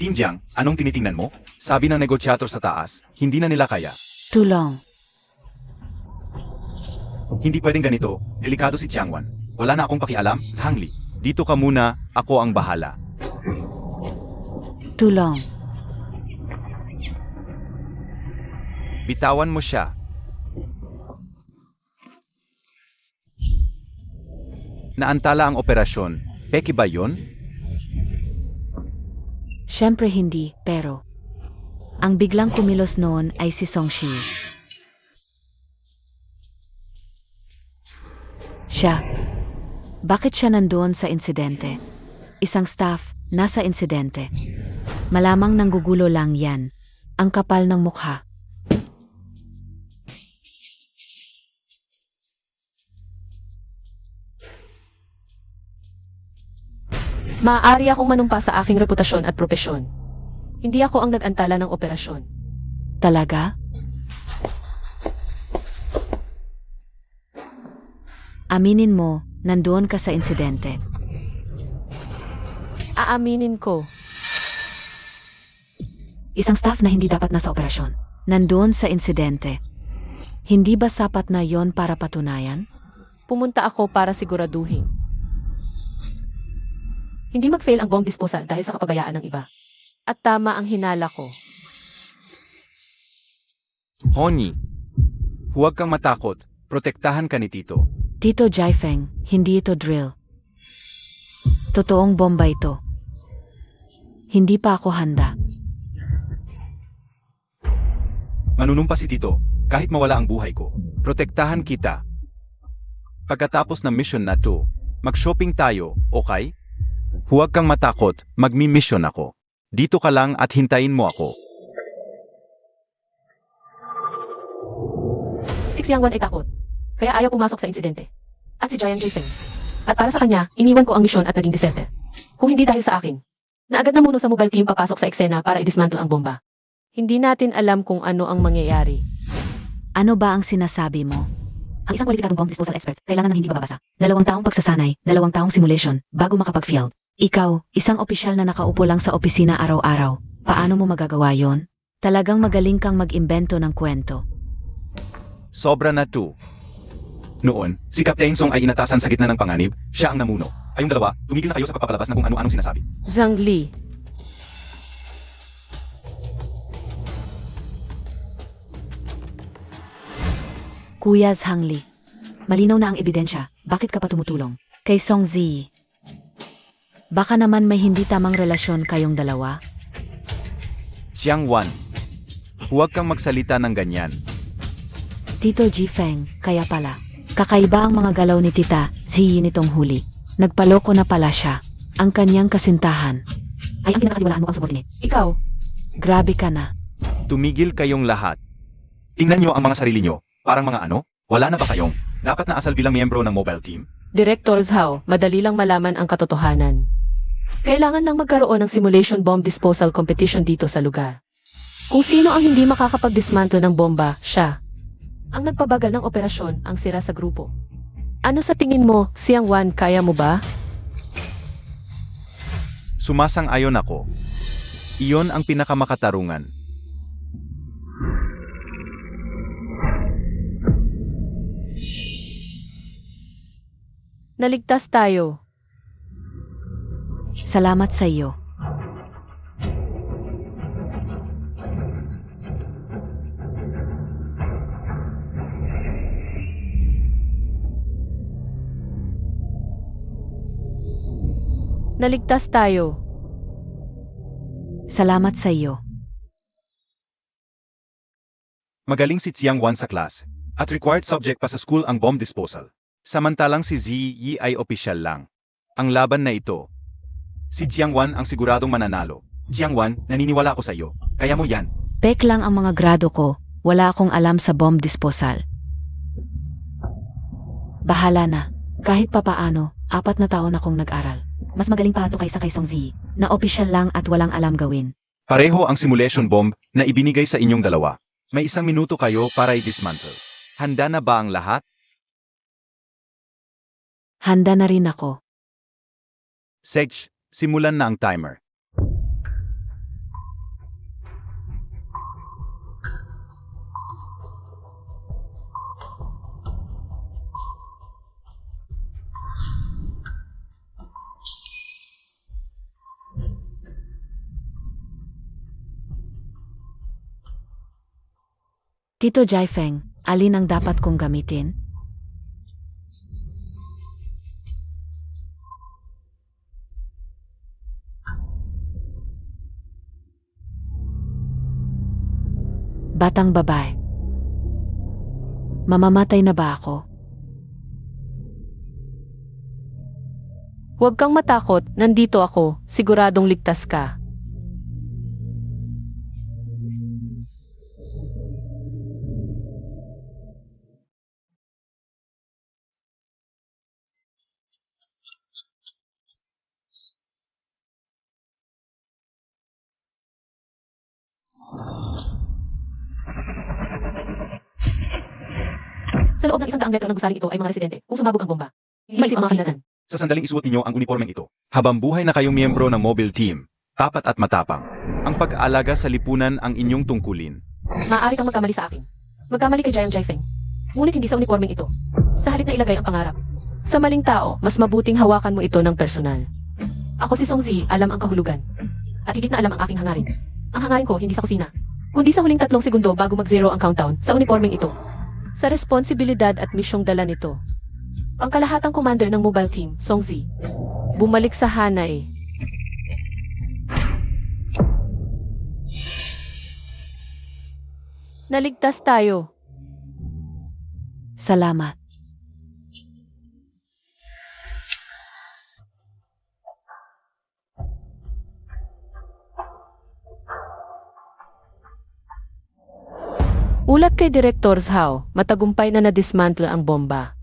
Team Jiang, anong tinitingnan mo? Sabi ng negosyator sa taas, hindi na nila kaya. Tulong. Hindi pwedeng ganito, delikado si Changwan. Wala na akong pakialam sa hangli. Dito ka muna, ako ang bahala. Tulong. Bitawan mo siya. Naantala ang operasyon. Peki ba yun? Siyempre hindi, pero ang biglang kumilos noon ay si Songshi. Siya. Bakit siya nandoon sa insidente? Isang staff, nasa insidente. Malamang nanggugulo lang yan. Ang kapal ng mukha. Maaari akong manumpa sa aking reputasyon at propesyon. Hindi ako ang nag-antala ng operasyon. Talaga? Aminin mo, nandoon ka sa insidente. Aaminin ko. Isang staff na hindi dapat nasa operasyon. Nandoon sa insidente. Hindi ba sapat na yon para patunayan? Pumunta ako para siguraduhin. Hindi mag-fail ang bomb disposal dahil sa kapabayaan ng iba. At tama ang hinala ko. Honey, huwag kang matakot. Protektahan ka ni Tito. Tito Jaifeng, hindi ito drill. Totoong bomba ito. Hindi pa ako handa. Manunumpa si Tito, kahit mawala ang buhay ko. Protektahan kita. Pagkatapos ng mission na to, mag-shopping tayo, okay? Huwag kang matakot, magmi-mission ako. Dito ka lang at hintayin mo ako. Si Xiangwan ay takot. Kaya ayaw pumasok sa insidente. At si Jiang Jaifeng. At para sa kanya, iniwan ko ang misyon at naging diserte. Kung hindi dahil sa akin, na agad na muna sa mobile team papasok sa eksena para i-dismantle ang bomba. Hindi natin alam kung ano ang mangyayari. Ano ba ang sinasabi mo? Ang isang kwalipikadong bomb disposal expert, kailangan ng hindi bababasa. 2 taong pagsasanay, 2 taong simulation, bago makapag-field. Ikaw, isang opisyal na nakaupo lang sa opisina araw-araw. Paano mo magagawa yon? Talagang magaling kang mag-imbento ng kwento. Sobra na to. Noon, si Captain Song ay inatasan sa gitna ng panganib, siya ang namuno. Kayong dalawa, tumigil na kayo sa pagpapalabas ng kung ano-anong sinasabi. Zhang Li. Kuya Zhang Li, malinaw na ang ebidensya. Bakit ka pa tumutulong? Kay Song Zi. Baka naman may hindi tamang relasyon kayong dalawa? Xiangwan, huwag kang magsalita ng ganyan. Tito Jifeng, kaya pala. Kakaiba ang mga galaw ni Tita Zi nitong huli. Nagpaloko na pala siya. Ang kanyang kasintahan ay ang pinakatiwalaan mo ang subordinate. Ikaw. Grabe ka na. Tumigil kayong lahat. Tingnan nyo ang mga sarili nyo. Parang mga ano? Wala na ba kayong dapat na asal bilang miyembro ng mobile team? Director Zhao, madali lang malaman ang katotohanan. Kailangan lang magkaroon ng simulation bomb disposal competition dito sa lugar. Kung sino ang hindi makakapag-dismantle ng bomba, siya. Ang nagpabagal ng operasyon ang sira sa grupo. Ano sa tingin mo, Xiangwan, kaya mo ba? Sumasang-ayon ako. Iyon ang pinakamakatarungan. Naligtas tayo. Salamat sa iyo. Naligtas tayo. Salamat sa iyo. Magaling si Xiangwan sa class, at required subject pa sa school ang bomb disposal. Samantalang si Ziyi ay opisyal lang. Ang laban na ito. Si Xiangwan ang siguradong mananalo. Xiangwan, naniniwala ako sa iyo. Kaya mo yan. Pek lang ang mga grado ko. Wala akong alam sa bomb disposal. Bahala na. Kahit papaano, 4 na taon akong nag-aral. Mas magaling pa ito kaysa kay Song Zi, na opisyal lang at walang alam gawin. Pareho ang simulation bomb na ibinigay sa inyong dalawa. May 1 minuto kayo para i-dismantle. Handa na ba ang lahat? Handa na rin ako. Sej, simulan na ang timer. Tito Jaifeng, alin ang dapat kong gamitin? Batang babae. Mamamatay na ba ako? Huwag kang matakot, nandito ako, siguradong ligtas ka. Sa loob ng 100 metro ng gusaling ito ay mga residente kung sumabog ang bomba. Maisip ang mga kahilanan. Sa sandaling isuot ninyo ang uniformeng ito. Habang buhay na kayong miyembro ng mobile team, tapat at matapang. Ang pag-aalaga sa lipunan ang inyong tungkulin. Maaari kang magkamali sa akin. Magkamali kay Jiang Jaifeng. Ngunit hindi sa uniformeng ito. Sa halip na ilagay ang pangarap. Sa maling tao, mas mabuting hawakan mo ito ng personal. Ako si Song Zi, alam ang kahulugan. At higit na alam ang aking hangarin. Ang hangarin ko hindi sa kusina, kundi sa huling 3 segundo bago mag-zero ang countdown sa uniformeng ito. Sa responsibilidad at misyong dala nito. Ang kalahatang commander ng mobile team, Song Zi, bumalik sa hanay. Naligtas tayo. Salamat. Ulat kay Director Zhao, matagumpay na na-dismantle ang bomba.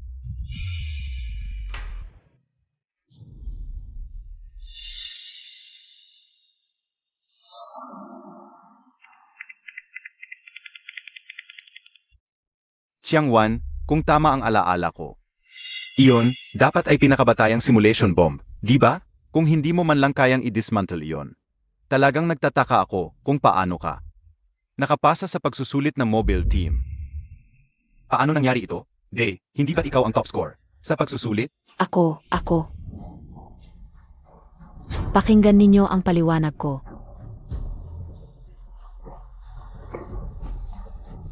Xiangwan, kung tama ang alaala ko. Iyon, dapat ay pinakabatayang simulation bomb, di ba? Kung hindi mo man lang kayang i-dismantle iyon. Talagang nagtataka ako kung paano ka. Nakapasa sa pagsusulit ng mobile team. Paano nangyari ito? Hindi ba ikaw ang top score? Sa pagsusulit? Ako. Pakinggan ninyo ang paliwanag ko.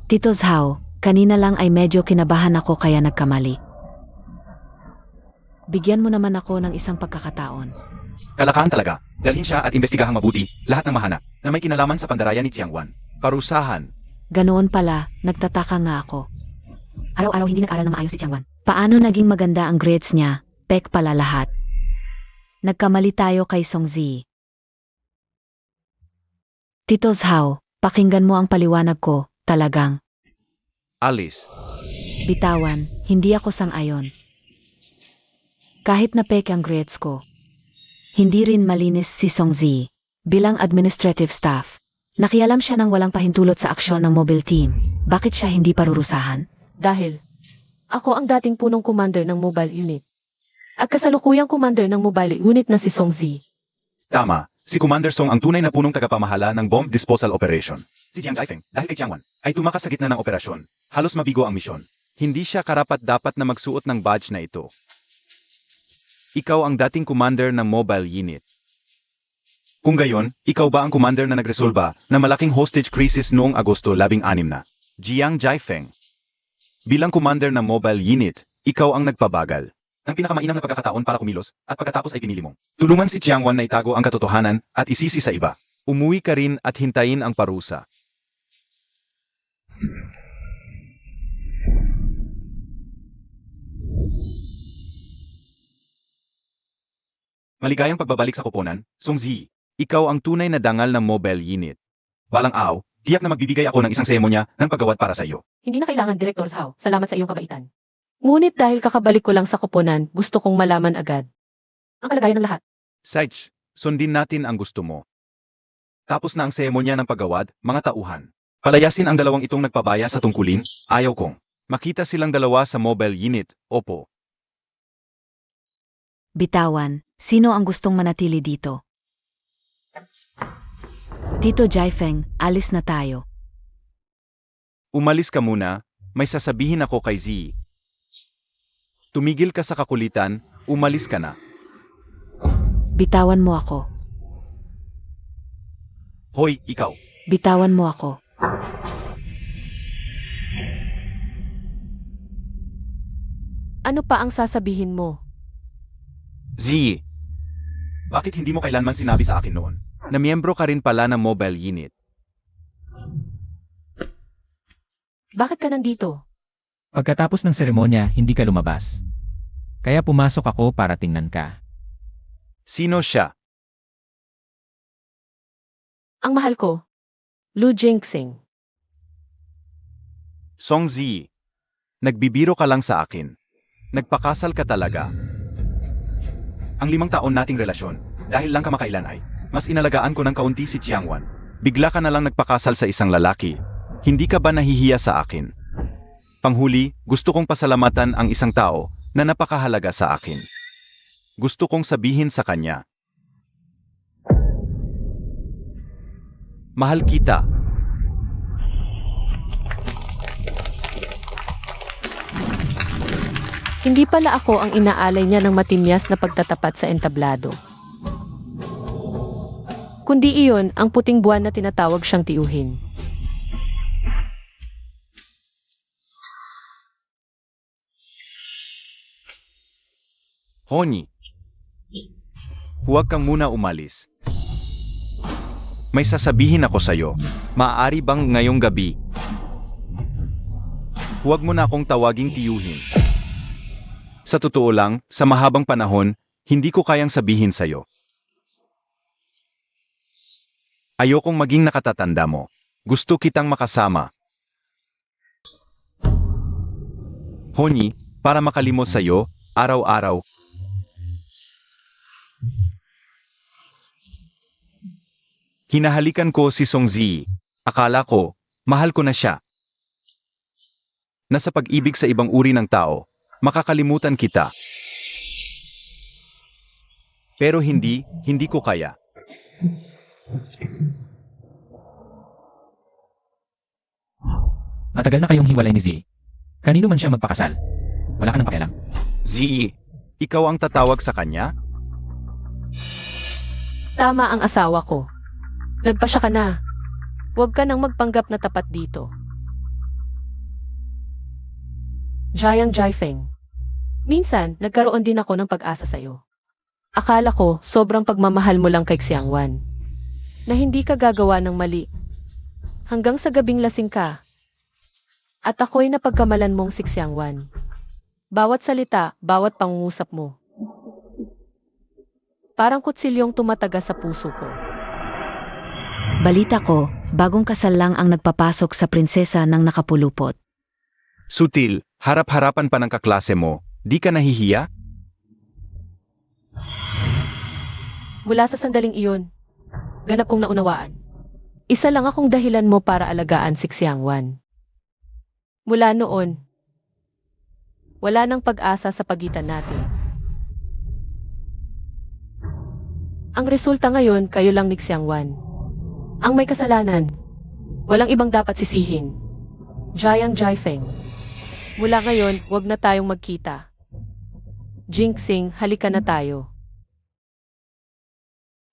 Tito Zhao, kanina lang ay medyo kinabahan ako kaya nagkamali. Bigyan mo naman ako ng isang pagkakataon. Kalakaan talaga. Dalhin siya at imbestigahang mabuti lahat ng mahana na may kinalaman sa pandaraya ni Xiangwan. Parusahan. Ganoon pala, nagtataka nga ako. Araw-araw hindi nag-aral na maayos si Xiangwan. Paano naging maganda ang grades niya? Pek pala lahat. Nagkamali tayo kay Song Zi. Tito Zhao, pakinggan mo ang paliwanag ko, talagang. Alice. Bitawan, hindi ako sang-ayon. Kahit na peke ang grades ko, hindi rin malinis si Song Zi. Bilang administrative staff, nakialam siya ng walang pahintulot sa aksyon ng mobile team. Bakit siya hindi parurusahan? Dahil ako ang dating punong commander ng mobile unit. At kasalukuyang commander ng mobile unit na si Song Zi. Tama. Si Commander Song ang tunay na punong tagapamahala ng bomb disposal operation. Si Jiang Jaifeng, dahil kay Xiangwan, ay tumakas sa gitna ng operasyon. Halos mabigo ang misyon. Hindi siya karapat-dapat na magsuot ng badge na ito. Ikaw ang dating commander ng mobile unit. Kung gayon, ikaw ba ang commander na nagresolba na malaking hostage crisis noong Agosto 16 na? Jiang Jaifeng. Bilang commander ng mobile unit, ikaw ang nagpabagal. Ang pinakamainam na pagkakataon para kumilos, at pagkatapos ay pinili mong. Tulungan si Xiangwan na itago ang katotohanan at isisi sa iba. Umuwi ka rin at hintayin ang parusa. Maligayang pagbabalik sa koponan, Song Zi. Ikaw ang tunay na dangal ng mobile unit. Balang araw, tiyak na magbibigay ako ng isang seremonya ng paggawad para sa iyo. Hindi na kailangan, Director Zhao. Salamat sa iyong kabaitan. Ngunit dahil kakabalik ko lang sa koponan, gusto kong malaman agad ang kalagayan ng lahat. Saich, sundin natin ang gusto mo. Tapos na ang seremonya ng paggawad, mga tauhan. Palayasin ang dalawang itong nagpabaya sa tungkulin, ayaw kong. Makita silang dalawa sa mobile unit, opo. Bitawan, sino ang gustong manatili dito? Tito Jaifeng, alis na tayo. Umalis ka muna, may sasabihin ako kay Z. Tumigil ka sa kakulitan, umalis ka na. Bitawan mo ako. Hoy, ikaw. Bitawan mo ako. Ano pa ang sasabihin mo? Z. Bakit hindi mo kailanman sinabi sa akin noon? Na miyembro ka rin pala ng mobile unit. Bakit ka nandito? Pagkatapos ng seremonya, hindi ka lumabas. Kaya pumasok ako para tingnan ka. Sino siya? Ang mahal ko. Lu Jingxing. Song Zi. Nagbibiro ka lang sa akin. Nagpakasal ka talaga. Ang 5 taon nating relasyon, dahil lang kamakailan ay, mas inalagaan ko ng kaunti si Qiangwan. Bigla ka na lang nagpakasal sa isang lalaki. Hindi ka ba nahihiya sa akin? Panghuli, gusto kong pasalamatan ang isang tao na napakahalaga sa akin. Gusto kong sabihin sa kanya. Mahal kita. Hindi pala ako ang inaalay niya ng matimyas na pagtatapat sa entablado. Kundi iyon ang puting buwan na tinatawag siyang tiyuhin. Honey. Huwag kang muna umalis. May sasabihin ako sa'yo. Maaari bang ngayong gabi? Huwag mo na akong tawaging tiyuhin. Sa totoo lang, sa mahabang panahon, hindi ko kayang sabihin sa'yo. Ayokong maging nakatatanda mo. Gusto kitang makasama. Honey, para makalimot sa'yo, araw-araw. Hinahalikan ko si Song Zi. Akala ko, mahal ko na siya. Nasa pag-ibig sa ibang uri ng tao, makakalimutan kita. Pero hindi ko kaya. Matagal na kayong hiwalay ni Z. Kanino man siya magpakasal? Wala ka nang pakialam. Zi, ikaw ang tatawag sa kanya? Tama ang asawa ko. Nagpasya ka na. Huwag ka nang magpanggap na tapat dito. Jiang Jiafeng. Minsan, nagkaroon din ako ng pag-asa sa'yo. Akala ko, sobrang pagmamahal mo lang kay Xiangwan. Na hindi ka gagawa ng mali. Hanggang sa gabing lasing ka. At ako'y napagkamalan mong si Xiangwan. Bawat salita, bawat pangungusap mo. Parang kutsilyong tumataga sa puso ko. Balita ko, bagong kasal lang ang nagpapasok sa prinsesa ng nakapulupot. Sutil, harap-harapan pa ng kaklase mo, di ka nahihiya? Mula sa sandaling iyon, ganap kong naunawaan. Isa lang akong dahilan mo para alagaan si Xiangwan. Mula noon, wala nang pag-asa sa pagitan natin. Ang resulta ngayon, kayo lang ni Xiangwan. Ang may kasalanan. Walang ibang dapat sisihin. Jiang Jiafeng. Mula ngayon, wag na tayong magkita. Jingxing, halika na tayo.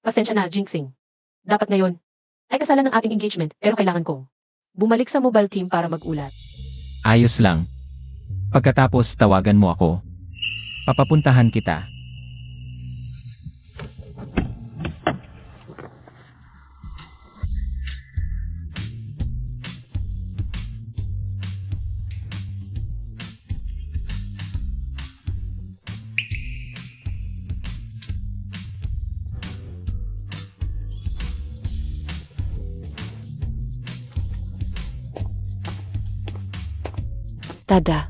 Pasensya na, Jingxing. Dapat ngayon. Ay kasalan ng ating engagement, pero kailangan kong bumalik sa mobile team para mag-ulat. Ayos lang. Pagkatapos tawagan mo ako. Papapuntahan kita. Tada.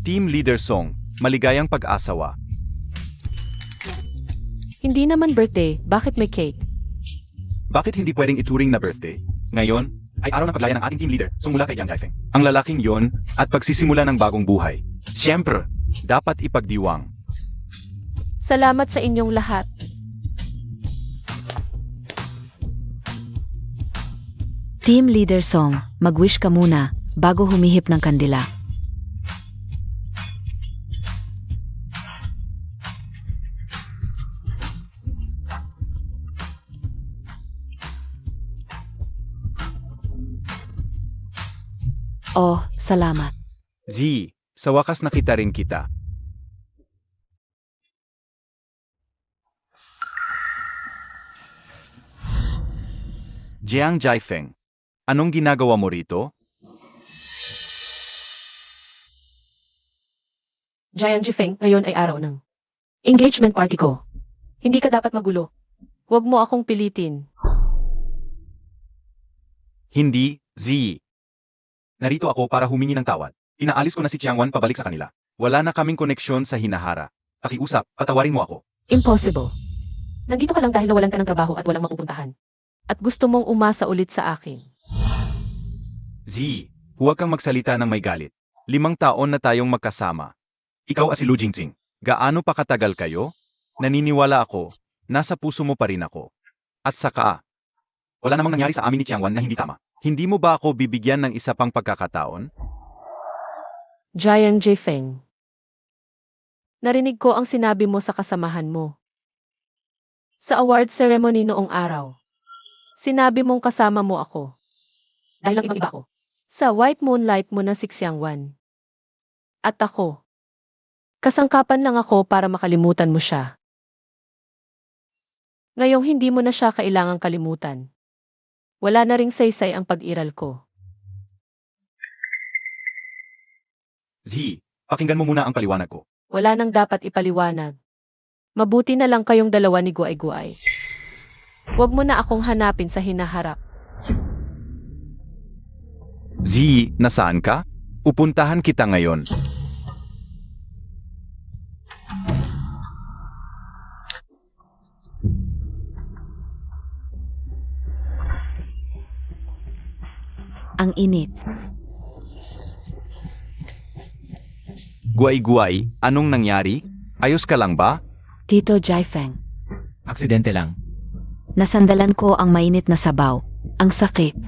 Team Leader Song, maligayang pag-asawa. Hindi naman birthday, bakit may cake? Bakit hindi pwedeng ituring na birthday? Ngayon, ay araw ng paglaya ng ating team leader, sumula kay Jiang Jiafeng. Ang lalaking yon, at pagsisimula ng bagong buhay. Siyempre, dapat ipagdiwang. Salamat sa inyong lahat. Team Leader Song, mag-wish ka muna bago humihip ng kandila. Oh, salamat. Z, sa wakas nakita rin kita. Jiang Jiafeng. Anong ginagawa mo rito? Jiang Jifeng, ngayon ay araw ng engagement party ko. Hindi ka dapat magulo. Huwag mo akong pilitin. Hindi, Ziyi. Narito ako para humingi ng tawad. Inaalis ko na si Qiangwan pabalik sa kanila. Wala na kaming koneksyon sa hinahara. Pakiusap, patawarin mo ako. Impossible. Nandito ka lang dahil nawalan ka ng trabaho at walang mapupuntahan. At gusto mong umasa ulit sa akin. Ziyi, huwag kang magsalita ng may galit. 5 taon na tayong magkasama. Ikaw at si Lu Jingxing. Gaano pa katagal kayo? Naniniwala ako, nasa puso mo pa rin ako. At saka, wala namang nangyari sa amin ni Qiangwan na hindi tama. Hindi mo ba ako bibigyan ng isa pang pagkakataon? Jiang Jifeng. Narinig ko ang sinabi mo sa kasamahan mo. Sa award ceremony noong araw. Sinabi mong kasama mo ako. Dahil lang ibang iba ako. Sa white moonlight mo na si Xiangwan. At ako. Kasangkapan lang ako para makalimutan mo siya. Ngayong hindi mo na siya kailangang kalimutan. Wala na ring saysay ang pag-iral ko. Ziyi, pakinggan mo muna ang paliwanag ko. Wala nang dapat ipaliwanag. Mabuti na lang kayong dalawa ni Guay-Guay. Huwag mo na akong hanapin sa hinaharap. Ziyi, nasaan ka? Pupuntahan kita ngayon. Ang init. Guay-guay, anong nangyari? Ayos ka lang ba? Tito Jifeng. Aksidente lang. Nasandalan ko ang mainit na sabaw. Ang sakit.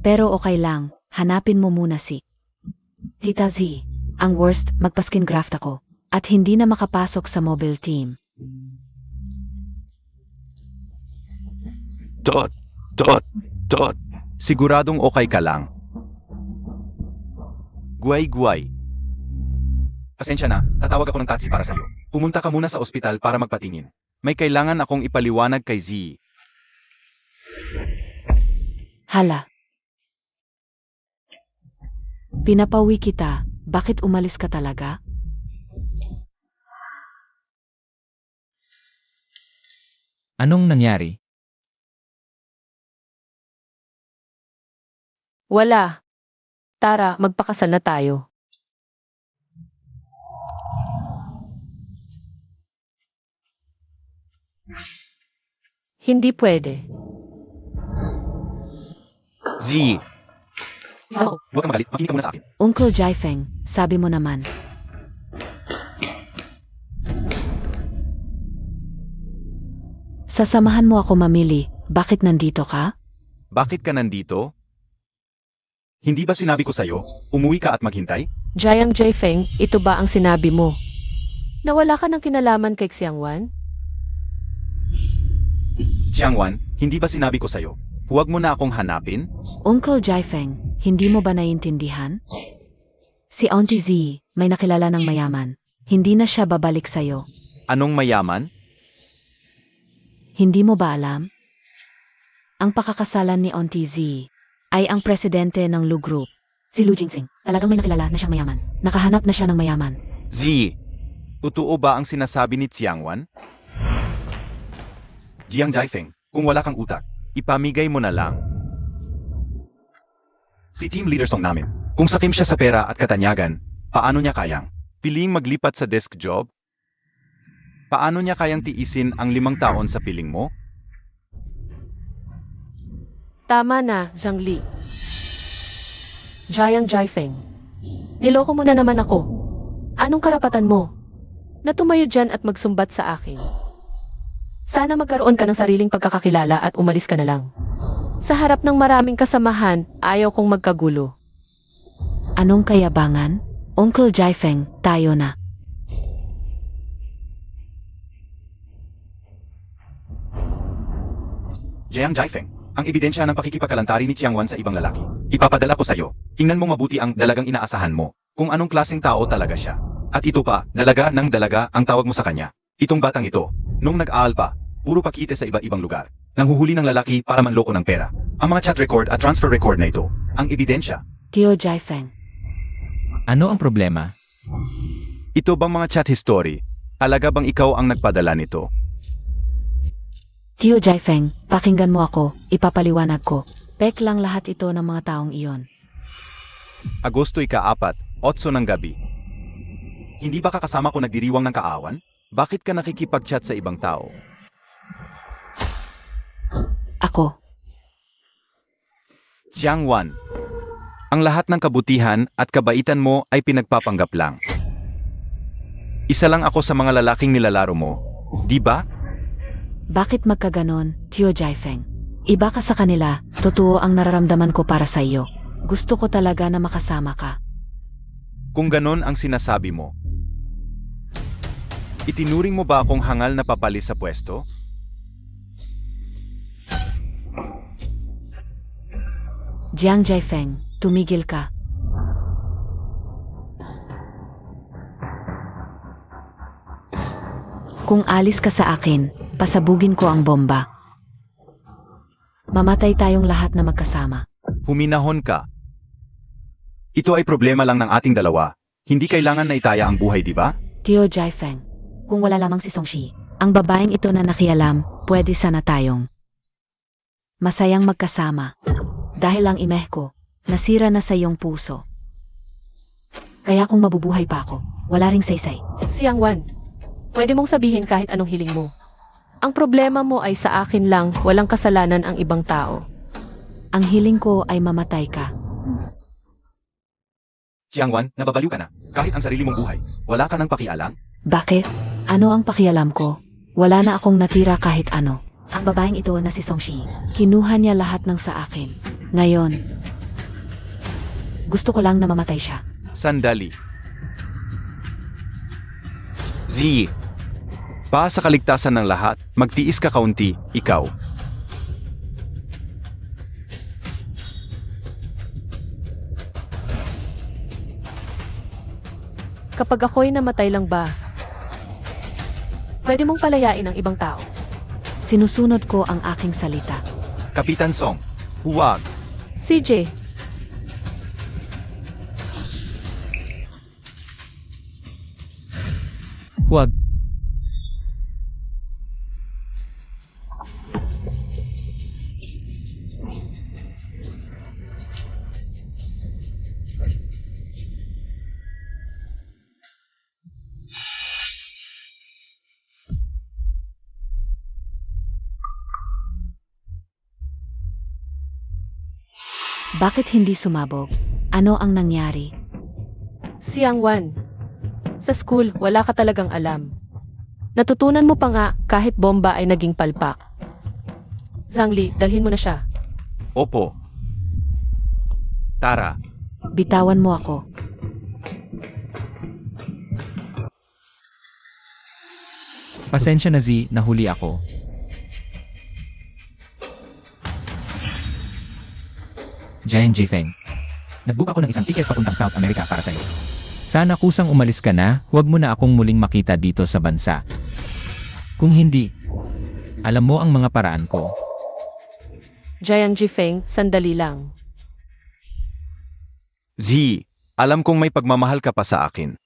Pero okay lang. Hanapin mo muna si Tita Z. Ang worst, magpaskin graft ako. At hindi na makapasok sa mobile team. Tot. Siguradong okay ka lang. Guay-guay. Pasensya na, tatawag ako ng taxi para sa'yo. Pumunta ka muna sa ospital para magpatingin. May kailangan akong ipaliwanag kay Ziyi. Hala. Pinapawi kita. Bakit umalis ka talaga? Anong nangyari? Wala. Tara, magpakasal na tayo. Hindi pwede. Ziyi, No. huwag kang magalit. Makinig ka muna sa akin. Uncle Jifeng, sabi mo naman. Sasamahan mo ako mamili. Bakit nandito ka? Bakit ka nandito? Hindi ba sinabi ko sa'yo, umuwi ka at maghintay? Jiang Jifeng, ito ba ang sinabi mo? Nawala ka ng kinalaman kay Xiangwan? Qiangwan, hindi ba sinabi ko sa'yo, huwag mo na akong hanapin? Uncle Jifeng, hindi mo ba naiintindihan? Si Auntie Z, may nakilala ng mayaman. Hindi na siya babalik sa'yo. Anong mayaman? Hindi mo ba alam? Ang pakakasalan ni Auntie Z ay ang presidente ng Lu Group. Si Lu Jingxing, talagang may nakilala na siyang mayaman. Nakahanap na siya ng mayaman. Ziyi, totoo ba ang sinasabi ni Qiangwan? Jiang Jifeng, kung wala kang utak, ipamigay mo na lang. Si team leader song namin, kung sakim siya sa pera at katanyagan, paano niya kayang piling maglipat sa desk job? Paano niya kayang tiisin ang 5 taon sa piling mo? Tama na, Zhang Li. Jiang Jifeng. Niloko mo na naman ako. Anong karapatan mo? Na tumayo dyan at magsumbat sa akin. Sana magkaroon ka ng sariling pagkakakilala at umalis ka na lang. Sa harap ng maraming kasamahan, ayaw kong magkagulo. Anong kayabangan? Uncle Jifeng, tayo na. Jiang Jifeng, ang ebidensya ng pakikipagkalantari ni Qiangwan sa ibang lalaki. Ipapadala ko sa'yo. Tingnan mo mabuti ang dalagang inaasahan mo, kung anong klaseng tao talaga siya. At ito pa, dalaga ng dalaga ang tawag mo sa kanya. Itong batang ito, nung nag-aaral pa, puro pakite sa iba-ibang lugar. nanghuhuli ng lalaki para manloko ng pera. Ang mga chat record at transfer record na ito, ang ebidensya. Tio Jaifeng, Ano ang problema? Ito bang mga chat history? Alaga bang ikaw ang nagpadala nito? Tio Jaifeng, pakinggan mo ako, ipapaliwanag ko. Pek lang lahat ito ng mga taong iyon. Agosto ika-4, 8 ng gabi. Hindi ba kakasama ko nagdiriwang ng kaawan? Bakit ka nakikipag-chat sa ibang tao? Ako, Jiang Wan. Ang lahat ng kabutihan at kabaitan mo ay pinagpapanggap lang. Isa lang ako sa mga lalaking nilalaro mo, di ba? bakit magkaganon, Tio Jaifeng? Iba ka sa kanila, totoo ang nararamdaman ko para sa iyo. Gusto ko talaga na makasama ka. Kung ganon ang sinasabi mo. Itinuring mo ba akong hangal na papali sa pwesto? Jiang Jaifeng, tumigil ka. Kung alis ka sa akin, pasabugin ko ang bomba. Mamatay tayong lahat na magkasama. Huminahon ka. Ito ay problema lang ng ating dalawa. Hindi kailangan na itaya ang buhay, di ba? Tio Jaifeng, kung wala lamang si Songshi, ang babaeng ito na nakialam, pwede sana tayong masayang magkasama. Dahil ang imeh ko, nasira na sa iyong puso. Kaya kung mabubuhay pa ako, wala ring saysay. Siang Wan, pwede mong sabihin kahit anong hiling mo. Ang problema mo ay sa akin lang, walang kasalanan ang ibang tao. Ang hiling ko ay mamatay ka. Jiang Wan, nababaliw ka na. Kahit ang sarili mong buhay, wala ka nang pakialam? Bakit? Ano ang pakialam ko? Wala na akong natira kahit ano. Ang babaeng ito na si Songshi, kinuha niya lahat ng sa akin. Ngayon, gusto ko lang na mamatay siya. Sandali. Z. Para sa kaligtasan ng lahat, magtiis ka kaunti, ikaw. Kapag ako'y namatay lang ba, pwede mong palayain ang ibang tao. Sinusunod ko ang aking salita. Kapitan Song, huwag. CJ, Huwag. Bakit hindi sumabog? Ano ang nangyari? Siang Wan, sa school wala ka talagang alam. Natutunan mo pa nga kahit bomba ay naging palpak. Zhangli, dalhin mo na siya. Opo. Tara. Bitawan mo ako. Pasensya na Z, nahuli ako. Jiang Jifeng. Nag-book ako ng isang ticket papuntang South America para sa'yo. Sana kusang umalis ka na, huwag mo na akong muling makita dito sa bansa. Kung hindi, alam mo ang mga paraan ko. Jiang Jifeng, sandali lang. Z, alam kong may pagmamahal ka pa sa akin.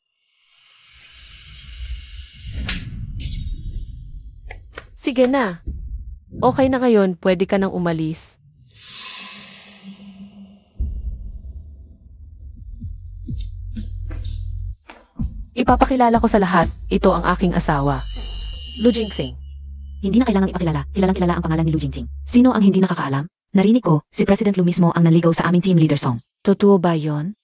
Sige na. Okay na ngayon, pwede ka nang umalis. Ipapakilala ko sa lahat, ito ang aking asawa. Lu Jingxing. Hindi na kailangang ipakilala. Kilalang kilala ang pangalan ni Lu Jingxing. Sino ang hindi nakakaalam? Narinig ko, si President Lu mismo ang naligaw sa aming team leader Song. Totoo ba yon?